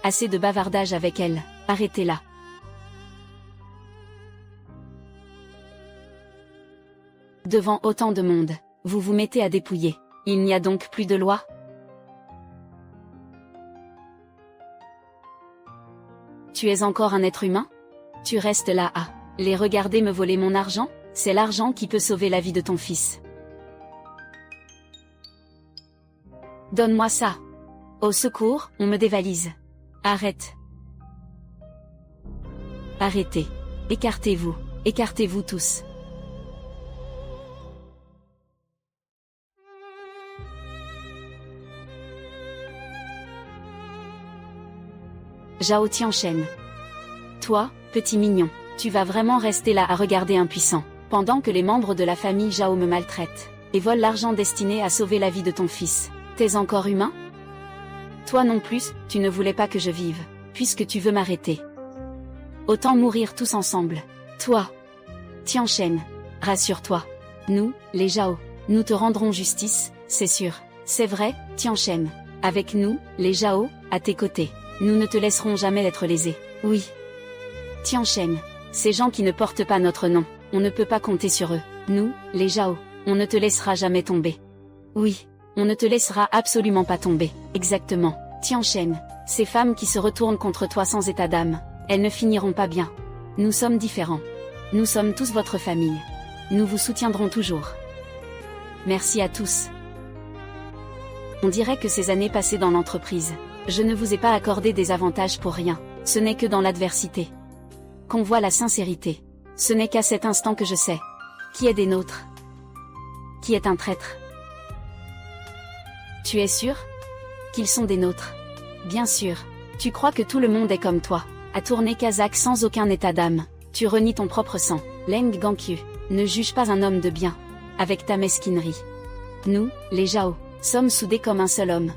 Assez de bavardage avec elle, arrêtez-la. Devant autant de monde, vous vous mettez à dépouiller. Il n'y a donc plus de loi? Tu es encore un être humain? Tu restes là à les regarder me voler mon argent? C'est l'argent qui peut sauver la vie de ton fils. Donne-moi ça. Au secours, on me dévalise. Arrête. Arrêtez. Écartez-vous. Écartez-vous tous. Zhao Tianchen. Toi, petit mignon, tu vas vraiment rester là à regarder impuissant, pendant que les membres de la famille Zhao me maltraitent, et volent l'argent destiné à sauver la vie de ton fils. T'es encore humain? Toi non plus, tu ne voulais pas que je vive, puisque tu veux m'arrêter. Autant mourir tous ensemble. Toi. Tianchen. Rassure-toi. Nous, les Zhao, nous te rendrons justice, c'est sûr. C'est vrai, Tianchen. Avec nous, les Zhao, à tes côtés. Nous ne te laisserons jamais être lésé. Oui. Tianchen. Ces gens qui ne portent pas notre nom, on ne peut pas compter sur eux. Nous, les Zhao, on ne te laissera jamais tomber. Oui. On ne te laissera absolument pas tomber. Exactement. Tianchen. Ces femmes qui se retournent contre toi sans état d'âme, elles ne finiront pas bien. Nous sommes différents. Nous sommes tous votre famille. Nous vous soutiendrons toujours. Merci à tous. On dirait que ces années passées dans l'entreprise Je ne vous ai pas accordé des avantages pour rien. Ce n'est que dans l'adversité qu'on voit la sincérité. Ce n'est qu'à cet instant que je sais qui est des nôtres, qui est un traître. Tu es sûr qu'ils sont des nôtres? Bien sûr. Tu crois que tout le monde est comme toi, à tourner kazakh sans aucun état d'âme. Tu renies ton propre sang. Leng Gankyu, ne juge pas un homme de bien avec ta mesquinerie. Nous, les Jao, sommes soudés comme un seul homme.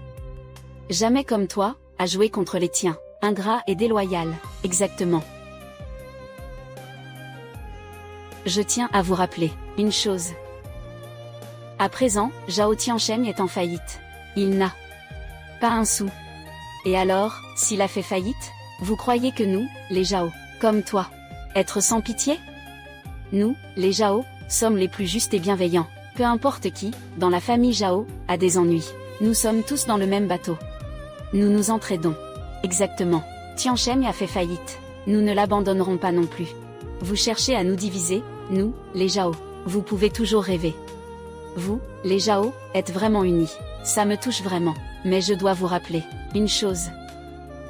Jamais comme toi, à jouer contre les tiens, ingrat et déloyal, exactement. Je tiens à vous rappeler une chose. À présent, Zhao Tiancheng est en faillite. Il n'a pas un sou. Et alors, s'il a fait faillite, vous croyez que nous, les Jao, comme toi, être sans pitié? Nous, les Jao, sommes les plus justes et bienveillants. Peu importe qui, dans la famille Jao, a des ennuis. Nous sommes tous dans le même bateau. Nous nous entraidons. Exactement. Tiancheng a fait faillite. Nous ne l'abandonnerons pas non plus. Vous cherchez à nous diviser, nous, les Jao. Vous pouvez toujours rêver. Vous, les Jao, êtes vraiment unis. Ça me touche vraiment. Mais je dois vous rappeler une chose.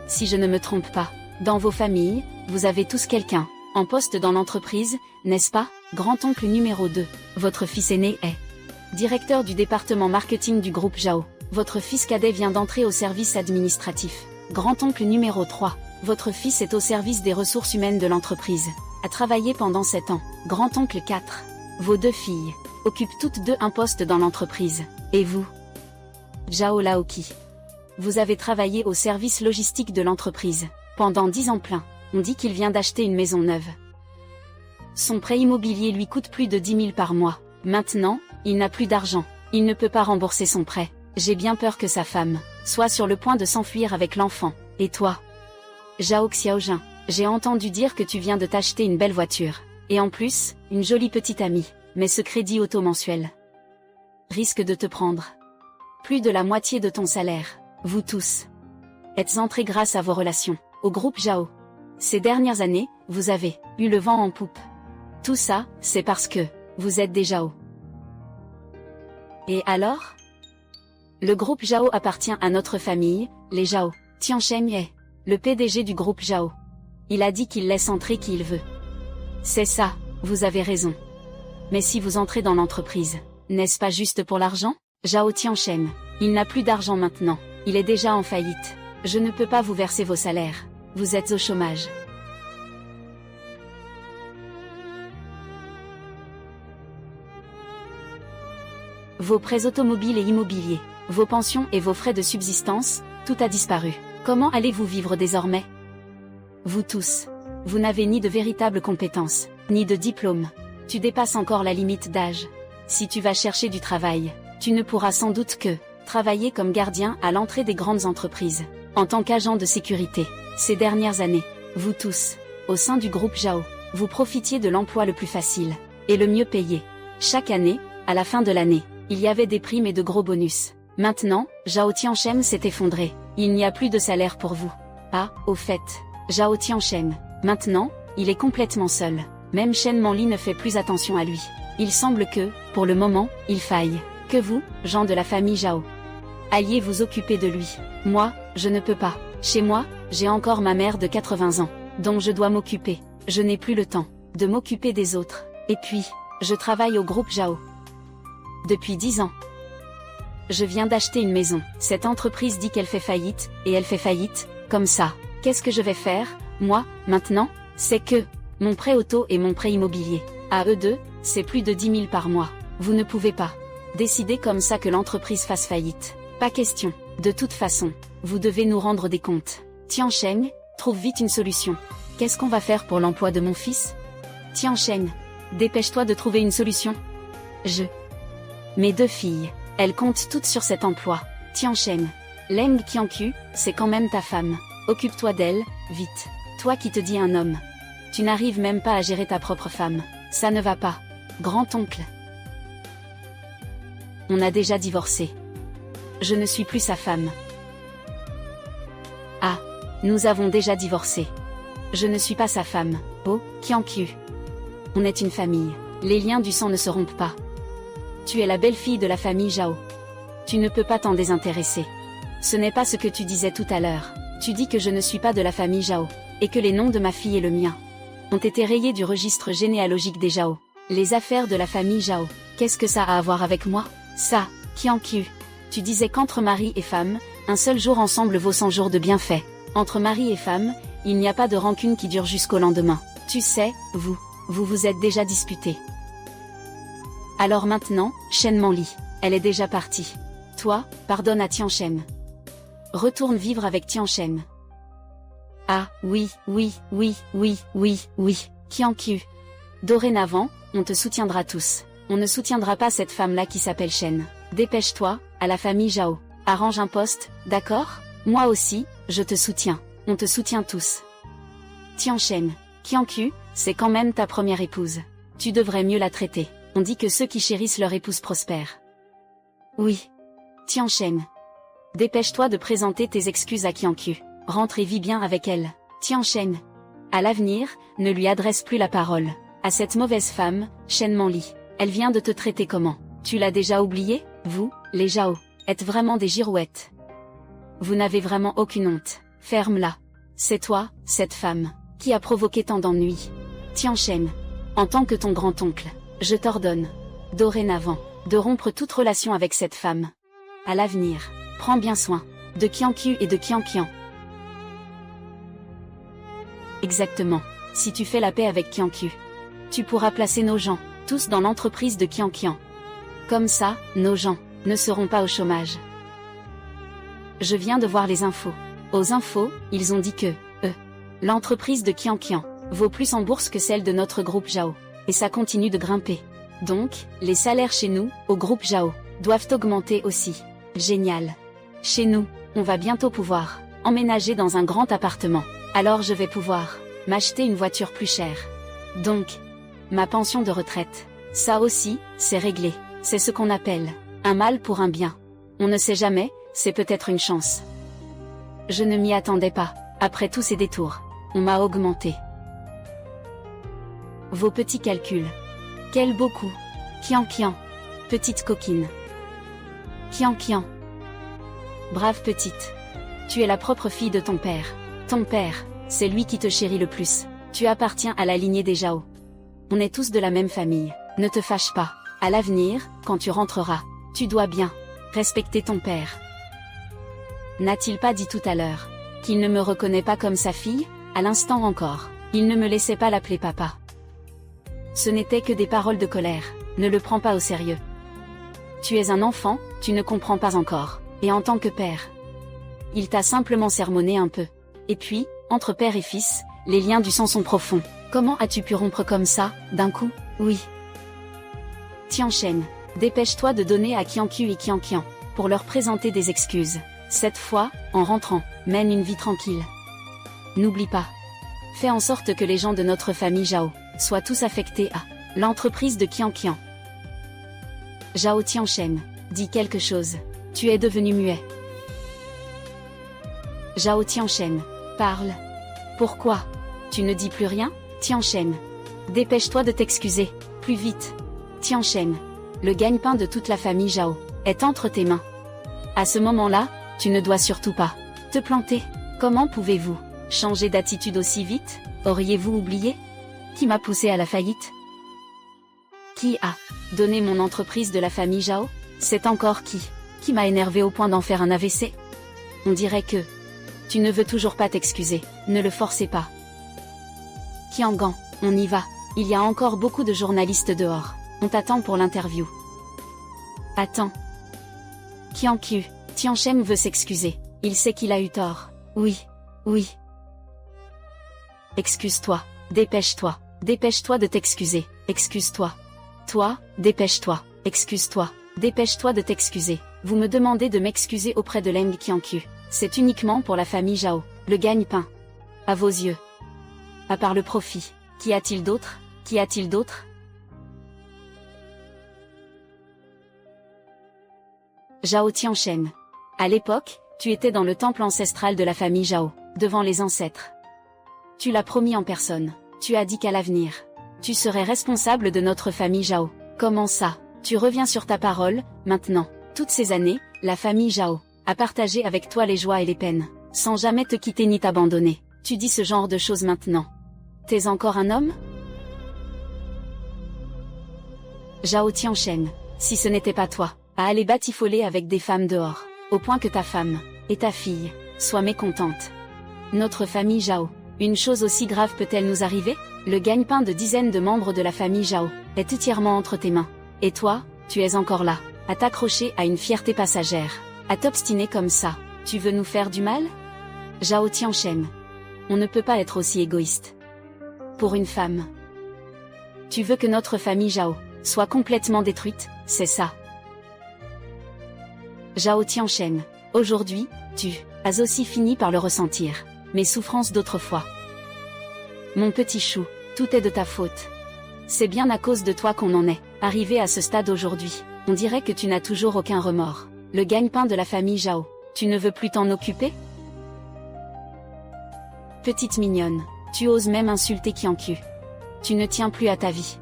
Si je ne me trompe pas, dans vos familles, vous avez tous quelqu'un en poste dans l'entreprise, n'est-ce pas? Grand-oncle numéro 2, votre fils aîné est directeur du département marketing du groupe Jao. Votre fils cadet vient d'entrer au service administratif. Grand-oncle numéro 3, votre fils est au service des ressources humaines de l'entreprise. A travaillé pendant 7 ans. Grand-oncle 4, vos 2 filles occupent toutes 2 un poste dans l'entreprise. Et vous, Zhao Laoki, vous avez travaillé au service logistique de l'entreprise pendant 10 ans plein. On dit qu'il vient d'acheter une maison neuve. Son prêt immobilier lui coûte plus de 10 000 par mois. Maintenant, il n'a plus d'argent. Il ne peut pas rembourser son prêt. J'ai bien peur que sa femme soit sur le point de s'enfuir avec l'enfant. Et toi, Zhao Xiaojun, j'ai entendu dire que tu viens de t'acheter une belle voiture. Et en plus, une jolie petite amie. Mais ce crédit auto mensuel risque de te prendre plus de la moitié de ton salaire. Vous tous êtes entrés grâce à vos relations au groupe Jao. Ces dernières années, vous avez eu le vent en poupe. Tout ça, c'est parce que vous êtes des Jao. Et alors? Le groupe Jao appartient à notre famille, les Jao. Tiancheng est le PDG du groupe Jao. Il a dit qu'il laisse entrer qui il veut. C'est ça, vous avez raison. Mais si vous entrez dans l'entreprise, n'est-ce pas juste pour l'argent? Zhao Tiancheng, il n'a plus d'argent maintenant. Il est déjà en faillite. Je ne peux pas vous verser vos salaires. Vous êtes au chômage. Vos prêts automobiles et immobiliers, vos pensions et vos frais de subsistance, tout a disparu. Comment allez-vous vivre désormais? Vous tous, vous n'avez ni de véritables compétences, ni de diplôme. Tu dépasses encore la limite d'âge. Si tu vas chercher du travail, tu ne pourras sans doute que travailler comme gardien à l'entrée des grandes entreprises, en tant qu'agent de sécurité. Ces dernières années, vous tous, au sein du groupe Jao, vous profitiez de l'emploi le plus facile et le mieux payé. Chaque année, à la fin de l'année, il y avait des primes et de gros bonus. Maintenant, Zhao Tiancheng s'est effondré. Il n'y a plus de salaire pour vous. Ah, au fait, Zhao Tiancheng, maintenant, il est complètement seul. Même Shen Manli ne fait plus attention à lui. Il semble que, pour le moment, il faille que vous, gens de la famille Jao, alliez vous occuper de lui. Moi, je ne peux pas. Chez moi, j'ai encore ma mère de 80 ans, dont je dois m'occuper. Je n'ai plus le temps de m'occuper des autres. Et puis, je travaille au groupe Jao depuis 10 ans. Je viens d'acheter une maison. Cette entreprise dit qu'elle fait faillite, et elle fait faillite, comme ça. Qu'est-ce que je vais faire, moi, maintenant? C'est que mon prêt auto et mon prêt immobilier, à eux deux, c'est plus de 10 000 par mois. Vous ne pouvez pas décider comme ça que l'entreprise fasse faillite. Pas question. De toute façon, vous devez nous rendre des comptes. Tiancheng, trouve vite une solution. Qu'est-ce qu'on va faire pour l'emploi de mon fils? Tiancheng, dépêche-toi de trouver une solution. Mes 2 filles, elles comptent toutes sur cet emploi. Tiancheng, Leng Qianqiu, c'est quand même ta femme. Occupe-toi d'elle, vite. Toi qui te dis un homme. Tu n'arrives même pas à gérer ta propre femme. Ça ne va pas. Grand-oncle. On a déjà divorcé. Je ne suis plus sa femme. Ah, nous avons déjà divorcé. Je ne suis pas sa femme. Oh, Qianqiu. On est une famille. Les liens du sang ne se rompent pas. Tu es la belle-fille de la famille Jao. Tu ne peux pas t'en désintéresser. Ce n'est pas ce que tu disais tout à l'heure. Tu dis que je ne suis pas de la famille Zhao, et que les noms de ma fille et le mien ont été rayés du registre généalogique des Zhao. Les affaires de la famille Zhao, qu'est-ce que ça a à voir avec moi? Ça, Qianqiu. Tu disais qu'entre mari et femme, un seul jour ensemble vaut 100 jours de bienfaits. Entre mari et femme, il n'y a pas de rancune qui dure jusqu'au lendemain. Tu sais, vous vous êtes déjà disputés. Alors maintenant, Shen Manli, elle est déjà partie. Toi, pardonne à Tianchen. Retourne vivre avec Tianchen. Ah, oui, Qianqiu. Dorénavant, on te soutiendra tous. On ne soutiendra pas cette femme-là qui s'appelle Shen. Dépêche-toi, à la famille Zhao. Arrange un poste, d'accord? Moi aussi, je te soutiens. On te soutient tous. Tianchen, Qianqiu, c'est quand même ta première épouse. Tu devrais mieux la traiter. On dit que ceux qui chérissent leur épouse prospèrent. Oui. Tianchen. Dépêche-toi de présenter tes excuses à Qianqiu. Rentre et vis bien avec elle. Tianchen. À l'avenir, ne lui adresse plus la parole. À cette mauvaise femme, Shen Manli. Elle vient de te traiter comment? Tu l'as déjà oublié? Vous, les Zhao, êtes vraiment des girouettes. Vous n'avez vraiment aucune honte. Ferme-la. C'est toi, cette femme, qui a provoqué tant d'ennuis. Tianchen. En tant que ton grand-oncle, je t'ordonne, dorénavant, de rompre toute relation avec cette femme. À l'avenir, prends bien soin de Qianqiu et de Qianqian. Exactement. Si tu fais la paix avec Qianqiu, tu pourras placer nos gens, tous dans l'entreprise de Qianqian. Comme ça, nos gens ne seront pas au chômage. Je viens de voir les infos. Aux infos, ils ont dit que, l'entreprise de Qianqian vaut plus en bourse que celle de notre groupe Zhao. Et ça continue de grimper. Donc, les salaires chez nous, au groupe Zhao, doivent augmenter aussi. Génial. Chez nous, on va bientôt pouvoir emménager dans un grand appartement. Alors je vais pouvoir m'acheter une voiture plus chère. Donc, ma pension de retraite. Ça aussi, c'est réglé. C'est ce qu'on appelle un mal pour un bien. On ne sait jamais, c'est peut-être une chance. Je ne m'y attendais pas. Après tous ces détours, on m'a augmenté. Vos petits calculs. Quel beau coup. Qianqian. Petite coquine. Qianqian. Brave petite. Tu es la propre fille de ton père. Ton père, c'est lui qui te chérit le plus. Tu appartiens à la lignée des Zhao. On est tous de la même famille. Ne te fâche pas. À l'avenir, quand tu rentreras, tu dois bien respecter ton père. N'a-t-il pas dit tout à l'heure qu'il ne me reconnaît pas comme sa fille? À l'instant encore, il ne me laissait pas l'appeler papa. Ce n'était que des paroles de colère. Ne le prends pas au sérieux. Tu es un enfant, tu ne comprends pas encore. Et en tant que père, il t'a simplement sermonné un peu. Et puis, entre père et fils, les liens du sang sont profonds. Comment as-tu pu rompre comme ça, d'un coup? Oui. Tianchen, dépêche-toi de donner à Qianqiu et Qianqian, pour leur présenter des excuses. Cette fois, en rentrant, mène une vie tranquille. N'oublie pas. Fais en sorte que les gens de notre famille Zhao soient tous affectés à l'entreprise de Qianqian. Zhao Tianchen, dis quelque chose. Tu es devenu muet. Zhao Tianchen, parle. Pourquoi? Tu ne dis plus rien? Tianchen. Dépêche-toi de t'excuser. Plus vite. Tianchen. Le gagne-pain de toute la famille Zhao est entre tes mains. À ce moment-là, tu ne dois surtout pas te planter. Comment pouvez-vous changer d'attitude aussi vite? Auriez-vous oublié? Qui m'a poussé à la faillite? Qui a donné mon entreprise de la famille Zhao? C'est encore qui m'a énervé au point d'en faire un AVC? On dirait que tu ne veux toujours pas t'excuser. Ne le forcez pas. Qiangan, on y va. Il y a encore beaucoup de journalistes dehors. On t'attend pour l'interview. Attends. Qianqiu, Tianchen veut s'excuser. Il sait qu'il a eu tort. Oui. Excuse-toi. Dépêche-toi. Dépêche-toi de t'excuser. Excuse-toi. Toi, dépêche-toi. Excuse-toi. Dépêche-toi de t'excuser. Vous me demandez de m'excuser auprès de Leng Qianqiu. C'est uniquement pour la famille Zhao. Le gagne-pain. À vos yeux. À part le profit. Qu'y a-t-il d'autre? Qu'y a-t-il d'autre? Zhao Tianchen. À l'époque, tu étais dans le temple ancestral de la famille Zhao, devant les ancêtres. Tu l'as promis en personne. Tu as dit qu'à l'avenir, tu serais responsable de notre famille Zhao. Comment ça? Tu reviens sur ta parole, maintenant. Toutes ces années, la famille Zhao à partager avec toi les joies et les peines, sans jamais te quitter ni t'abandonner. Tu dis ce genre de choses maintenant. T'es encore un homme? Zhao Tiancheng, si ce n'était pas toi, à aller batifoler avec des femmes dehors, au point que ta femme, et ta fille, soient mécontentes. Notre famille Zhao, une chose aussi grave peut-elle nous arriver? Le gagne-pain de dizaines de membres de la famille Zhao, est entièrement entre tes mains. Et toi, tu es encore là, à t'accrocher à une fierté passagère, à t'obstiner comme ça. Tu veux nous faire du mal? Zhao Tiancheng. On ne peut pas être aussi égoïste. Pour une femme. Tu veux que notre famille Zhao soit complètement détruite, c'est ça. Zhao Tiancheng. Aujourd'hui, tu as aussi fini par le ressentir. Mes souffrances d'autrefois. Mon petit chou, tout est de ta faute. C'est bien à cause de toi qu'on en est arrivé à ce stade aujourd'hui. On dirait que tu n'as toujours aucun remords. Le gagne-pain de la famille Zhao, tu ne veux plus t'en occuper? Petite mignonne, tu oses même insulter Qianqiu. Tu ne tiens plus à ta vie.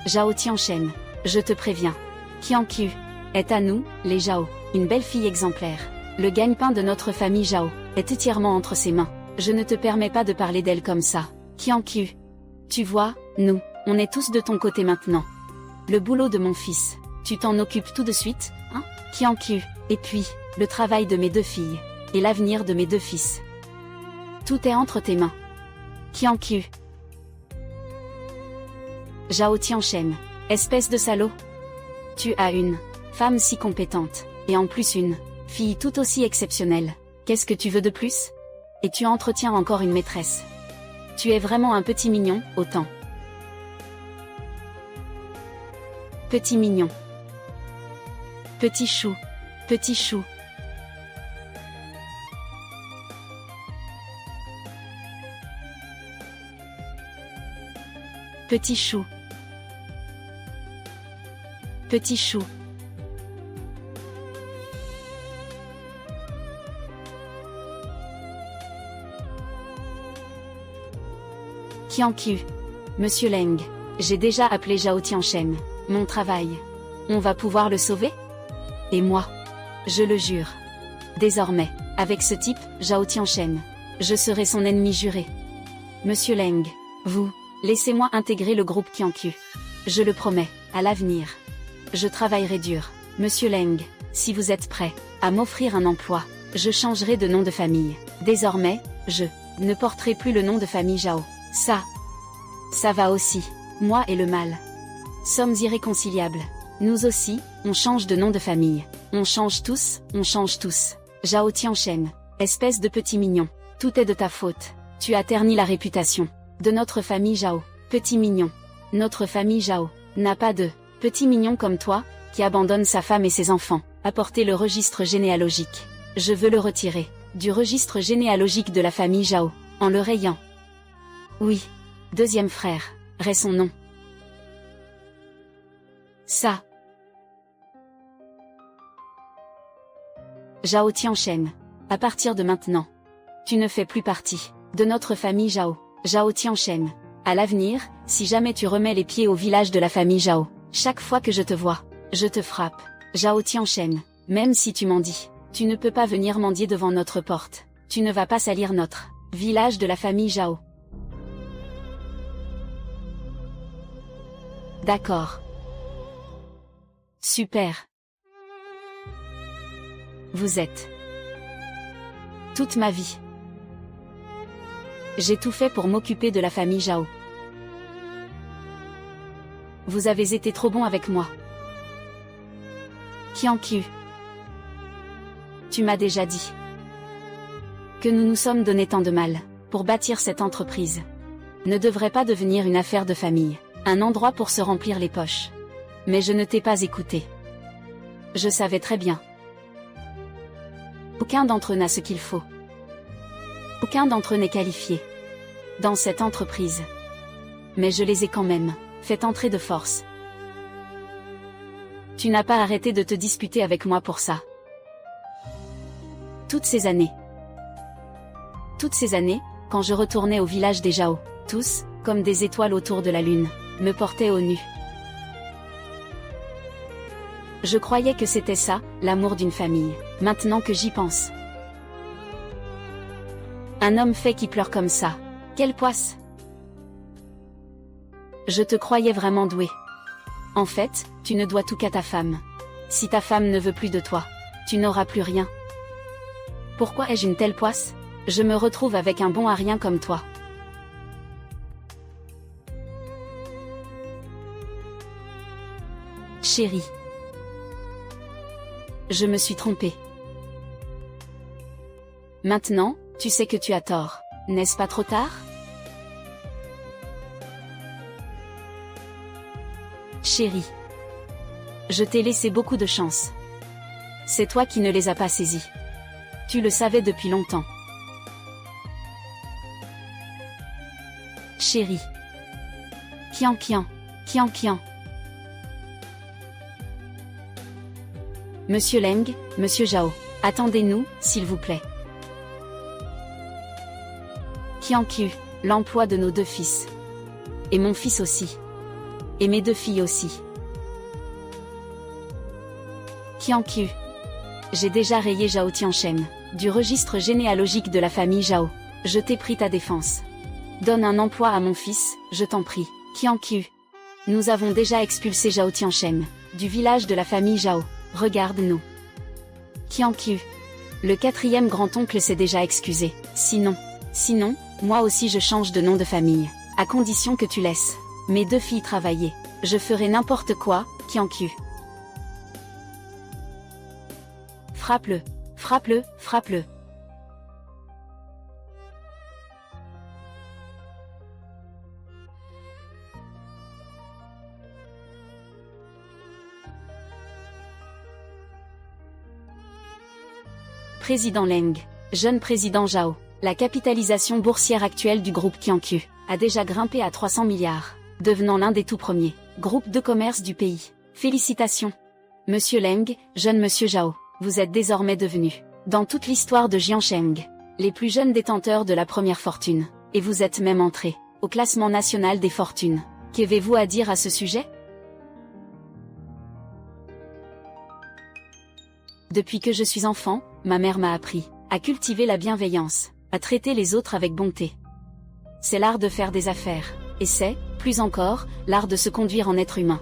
Zhao Tiancheng, je te préviens. Qianqiu est à nous, les Zhao, une belle fille exemplaire. Le gagne-pain de notre famille Zhao est entièrement entre ses mains. Je ne te permets pas de parler d'elle comme ça. Qianqiu. Tu vois, nous, on est tous de ton côté maintenant. Le boulot de mon fils, tu t'en occupes tout de suite, hein, Qianqiu. Et puis, le travail de mes deux filles, et l'avenir de mes deux fils. Tout est entre tes mains. Qianqiu. Zhao Tiancheng, espèce de salaud. Tu as une femme si compétente, et en plus une fille tout aussi exceptionnelle. Qu'est-ce que tu veux de plus? Et tu entretiens encore une maîtresse. Tu es vraiment un petit mignon, autant. Petit mignon. Petit chou. Petit chou. Petit chou. Petit chou. Qianqiu. Monsieur Leng, j'ai déjà appelé Zhao Tiancheng. Mon travail. On va pouvoir le sauver? Et moi? Je le jure. Désormais, avec ce type, Zhao Tiancheng, je serai son ennemi juré. Monsieur Leng, vous, laissez-moi intégrer le groupe Qianqiu. Je le promets, à l'avenir. Je travaillerai dur. Monsieur Leng, si vous êtes prêt à m'offrir un emploi, je changerai de nom de famille. Désormais, je ne porterai plus le nom de famille Zhao. Ça va aussi. Moi et le mal sommes irréconciliables. Nous aussi, on change de nom de famille. On change tous. Zhao Tiancheng, espèce de petit mignon. Tout est de ta faute. Tu as terni la réputation de notre famille Zhao. Petit mignon. Notre famille Zhao n'a pas de petit mignon comme toi, qui abandonne sa femme et ses enfants. Apportez le registre généalogique. Je veux le retirer du registre généalogique de la famille Zhao, en le rayant. Oui. Deuxième frère, Ray son nom. Ça. Zhao Tiancheng. À partir de maintenant, tu ne fais plus partie de notre famille Zhao. Zhao Tiancheng. À l'avenir, si jamais tu remets les pieds au village de la famille Zhao, chaque fois que je te vois, je te frappe. Zhao Tiancheng. Même si tu mendis, tu ne peux pas venir mendier devant notre porte. Tu ne vas pas salir notre village de la famille Zhao. D'accord. Super. Vous êtes toute ma vie. J'ai tout fait pour m'occuper de la famille Zhao. Vous avez été trop bon avec moi. Qianqiu. Tu m'as déjà dit que nous nous sommes donné tant de mal pour bâtir cette entreprise. Ne devrait pas devenir une affaire de famille. Un endroit pour se remplir les poches. Mais je ne t'ai pas écouté. Je savais très bien. Aucun d'entre eux n'a ce qu'il faut. Aucun d'entre eux n'est qualifié dans cette entreprise. Mais je les ai quand même fait entrer de force. Tu n'as pas arrêté de te disputer avec moi pour ça. Toutes ces années, quand je retournais au village des Zhao, tous, comme des étoiles autour de la lune, me portaient au nu. Je croyais que c'était ça, l'amour d'une famille. Maintenant que j'y pense. Un homme fait qui pleure comme ça. Quelle poisse! Je te croyais vraiment doué. En fait, tu ne dois tout qu'à ta femme. Si ta femme ne veut plus de toi, tu n'auras plus rien. Pourquoi ai-je une telle poisse? Je me retrouve avec un bon à rien comme toi. Chérie. Je me suis trompée. Maintenant, tu sais que tu as tort. N'est-ce pas trop tard? Chérie. Je t'ai laissé beaucoup de chance. C'est toi qui ne les as pas saisies. Tu le savais depuis longtemps. Chérie. Kian Kian, Kian Kian. Monsieur Leng, Monsieur Zhao, attendez-nous, s'il vous plaît. Kian Qiu, l'emploi de nos 2 fils. Et mon fils aussi. Et mes 2 filles aussi. Kian Qiu. J'ai déjà rayé Zhao Tianshen du registre généalogique de la famille Zhao. Je t'ai pris ta défense. Donne un emploi à mon fils, je t'en prie. Kian Qiu. Nous avons déjà expulsé Zhao Tianshen du village de la famille Zhao. Regarde-nous. Kian Qiu. Le 4e grand-oncle s'est déjà excusé. Sinon, moi aussi je change de nom de famille. À condition que tu laisses mes 2 filles travailler. Je ferai n'importe quoi, Kian Qiu. Frappe-le, frappe-le, frappe-le. Président Leng, jeune président Zhao, la capitalisation boursière actuelle du groupe Kian Qiu a déjà grimpé à 300 milliards, devenant l'un des tout premiers groupes de commerce du pays. Félicitations. Monsieur Leng, jeune monsieur Zhao, vous êtes désormais devenu, dans toute l'histoire de Jiansheng, les plus jeunes détenteurs de la première fortune, et vous êtes même entré au classement national des fortunes. Qu'avez-vous à dire à ce sujet? Depuis que je suis enfant, ma mère m'a appris à cultiver la bienveillance, à traiter les autres avec bonté. C'est l'art de faire des affaires, et c'est, plus encore, l'art de se conduire en être humain.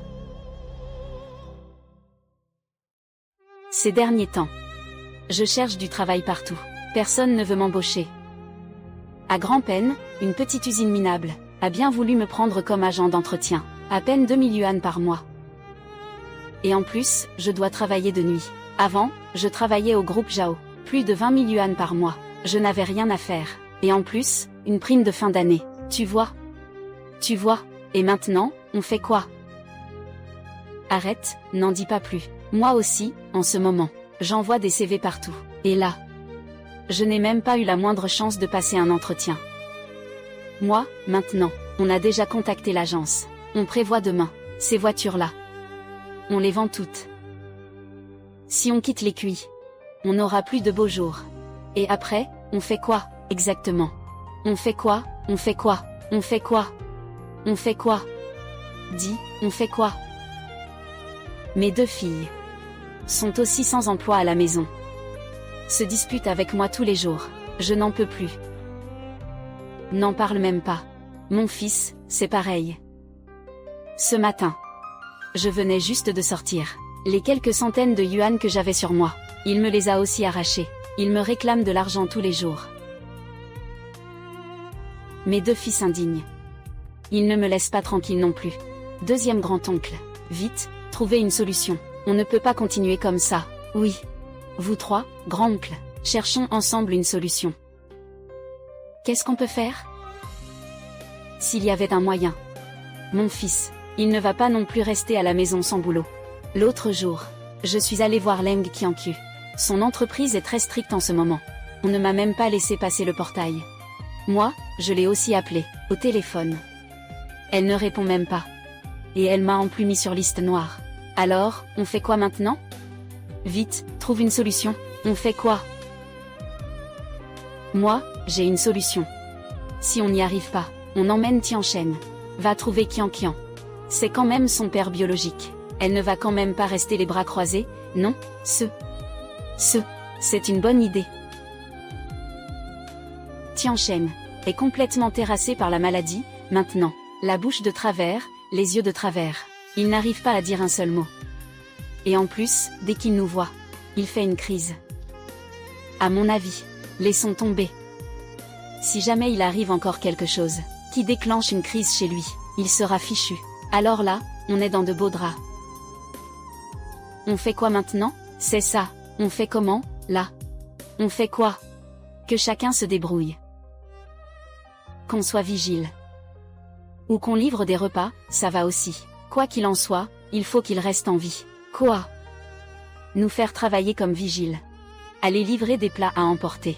Ces derniers temps, je cherche du travail partout. Personne ne veut m'embaucher. À grand-peine, une petite usine minable a bien voulu me prendre comme agent d'entretien, à peine 2000 yuan par mois. Et en plus, je dois travailler de nuit. Avant, je travaillais au groupe Zhao, plus de 20 000 yuan par mois. Je n'avais rien à faire. Et en plus, une prime de fin d'année. Tu vois? Et maintenant, on fait quoi? Arrête, n'en dis pas plus. Moi aussi, en ce moment, j'envoie des CV partout. Et là, je n'ai même pas eu la moindre chance de passer un entretien. Moi, maintenant, on a déjà contacté l'agence. On prévoit demain, ces voitures-là. On les vend toutes. Si on quitte les QI, on n'aura plus de beaux jours. Et après, on fait quoi, exactement? On fait quoi? On fait quoi? On fait quoi? On fait quoi? Dis, on fait quoi? Mes 2 filles sont aussi sans emploi à la maison. Se disputent avec moi tous les jours. Je n'en peux plus. N'en parle même pas. Mon fils, c'est pareil. Ce matin, je venais juste de sortir. Les quelques centaines de yuan que j'avais sur moi, il me les a aussi arrachés. Il me réclame de l'argent tous les jours. Mes 2 fils indignes. Ils ne me laissent pas tranquille non plus. 2e grand-oncle. Vite, trouvez une solution. On ne peut pas continuer comme ça. Oui. Vous 3, grand-oncle, cherchons ensemble une solution. Qu'est-ce qu'on peut faire? S'il y avait un moyen. Mon fils, il ne va pas non plus rester à la maison sans boulot. L'autre jour, je suis allée voir Leng Qianqiu. Son entreprise est très stricte en ce moment. On ne m'a même pas laissé passer le portail. Moi, je l'ai aussi appelée, au téléphone. Elle ne répond même pas. Et elle m'a en plus mis sur liste noire. Alors, on fait quoi maintenant? Vite, trouve une solution. On fait quoi? Moi, j'ai une solution. Si on n'y arrive pas, on emmène Tianshen. Va trouver Qian Qian. C'est quand même son père biologique. Elle ne va quand même pas rester les bras croisés, non, c'est une bonne idée. Tiancheng est complètement terrassé par la maladie, maintenant, la bouche de travers, les yeux de travers. Il n'arrive pas à dire un seul mot. Et en plus, dès qu'il nous voit, il fait une crise. À mon avis, laissons tomber. Si jamais il arrive encore quelque chose qui déclenche une crise chez lui, il sera fichu. Alors là, on est dans de beaux draps. On fait quoi maintenant? C'est ça, on fait comment, là? On fait quoi? Que chacun se débrouille. Qu'on soit vigile. Ou qu'on livre des repas, ça va aussi. Quoi qu'il en soit, il faut qu'il reste en vie. Quoi? Nous faire travailler comme vigile. Aller livrer des plats à emporter.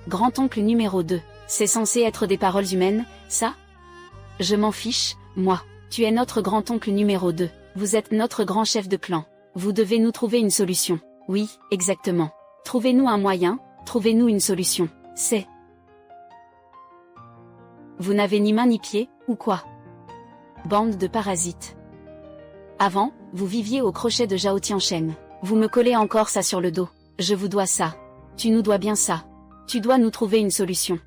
Grand-oncle numéro 2, c'est censé être des paroles humaines, ça? Je m'en fiche, moi. Tu es notre grand-oncle numéro 2, vous êtes notre grand chef de clan. Vous devez nous trouver une solution. Oui, exactement. Trouvez-nous un moyen, trouvez-nous une solution. C'est... Vous n'avez ni main ni pied, ou quoi? Bande de parasites. Avant, vous viviez au crochet de Zhao Tiancheng. Vous me collez encore ça sur le dos. Je vous dois ça. Tu nous dois bien ça. Tu dois nous trouver une solution.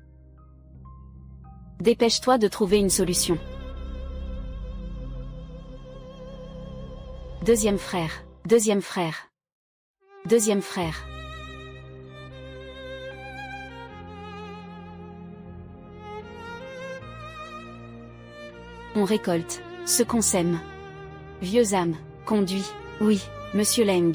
Dépêche-toi de trouver une solution. Deuxième frère, deuxième frère, deuxième frère. On récolte ce qu'on sème. Vieux âme, conduit. Oui, monsieur Leng.